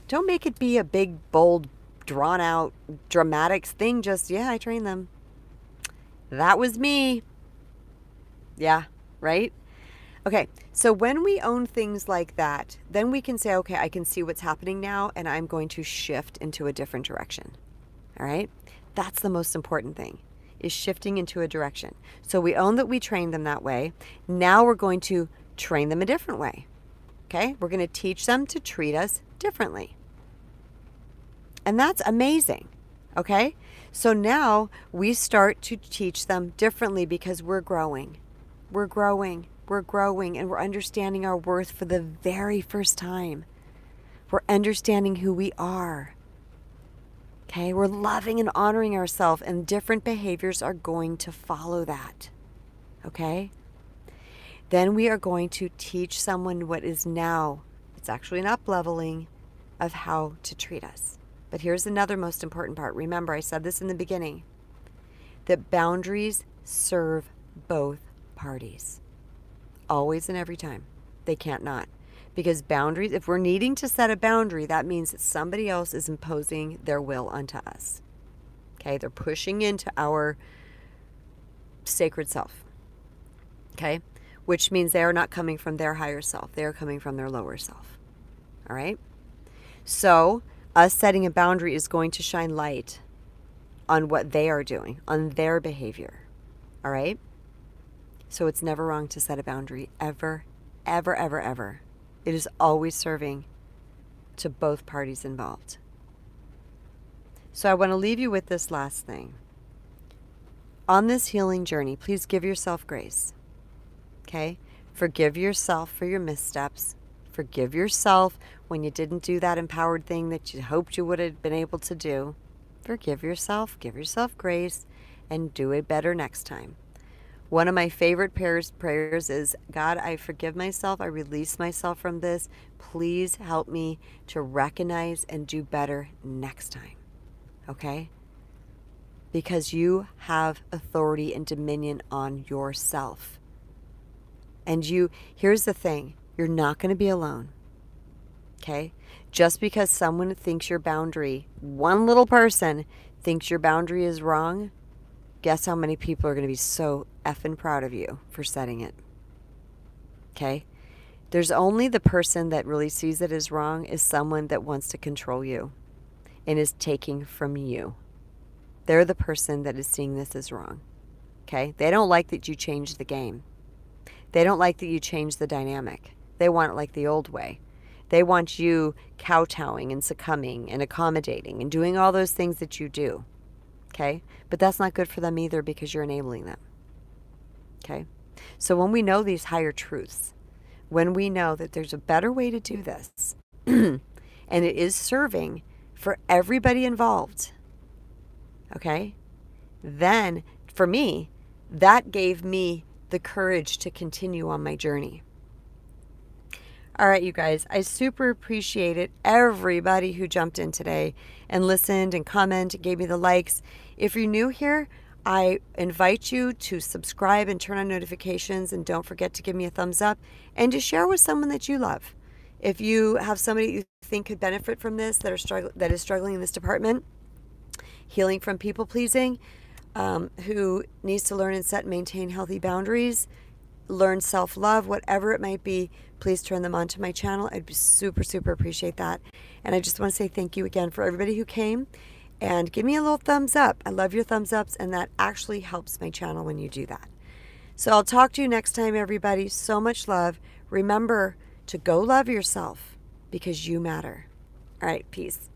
[SPEAKER 1] Don't make it be a big, bold, drawn out, dramatic thing. Just, I trained them. That was me. Yeah, right? Okay, so when we own things like that, then we can say, okay, I can see what's happening now, and I'm going to shift into a different direction. All right? That's the most important thing, is shifting into a direction. So we own that we trained them that way. Now we're going to train them a different way. Okay? We're going to teach them to treat us differently. And that's amazing. Okay? So now we start to teach them differently because we're growing. We're growing. We're growing, and we're understanding our worth for the very first time. We're understanding who we are. Okay? We're loving and honoring ourselves, and different behaviors are going to follow that. Okay? Then we are going to teach someone what is now, it's actually an up-leveling of how to treat us. But here's another most important part. Remember, I said this in the beginning, that boundaries serve both parties. Always and every time. They can't not. Because boundaries, if we're needing to set a boundary, that means that somebody else is imposing their will onto us. Okay? They're pushing into our sacred self. Okay? Which means they are not coming from their higher self. They are coming from their lower self. All right? So, us setting a boundary is going to shine light on what they are doing, on their behavior. All right? So it's never wrong to set a boundary, ever, ever, ever, ever. It is always serving to both parties involved. So I want to leave you with this last thing. On this healing journey, please give yourself grace. Okay? Forgive yourself for your missteps. Forgive yourself when you didn't do that empowered thing that you hoped you would have been able to do. Forgive yourself, give yourself grace, and do it better next time. One of my favorite prayers is, God, I forgive myself. I release myself from this. Please help me to recognize and do better next time. Okay? Because you have authority and dominion on yourself. And here's the thing, you're not going to be alone. Okay? Just because someone thinks your boundary, one little person thinks your boundary is wrong, guess how many people are going to be so effing proud of you for setting it? Okay? There's only the person that really sees it as wrong is someone that wants to control you and is taking from you. They're the person that is seeing this as wrong. Okay? They don't like that you changed the game. They don't like that you changed the dynamic. They want it like the old way. They want you kowtowing and succumbing and accommodating and doing all those things that you do. Okay? But that's not good for them either because you're enabling them. Okay? So when we know these higher truths, when we know that there's a better way to do this, and it is serving for everybody involved, okay? Then, for me, that gave me the courage to continue on my journey. All right, you guys, I super appreciate it. Everybody who jumped in today and listened and commented, gave me the likes. If you're new here, I invite you to subscribe and turn on notifications, and don't forget to give me a thumbs up and to share with someone that you love. If you have somebody you think could benefit from this, that is struggling in this department, healing from people pleasing, who needs to learn and set and maintain healthy boundaries, learn self-love, whatever it might be, please turn them on to my channel. I'd super, super appreciate that. And I just want to say thank you again for everybody who came, and give me a little thumbs up. I love your thumbs ups, and that actually helps my channel when you do that. So I'll talk to you next time, everybody. So much love. Remember to go love yourself because you matter. All right, peace.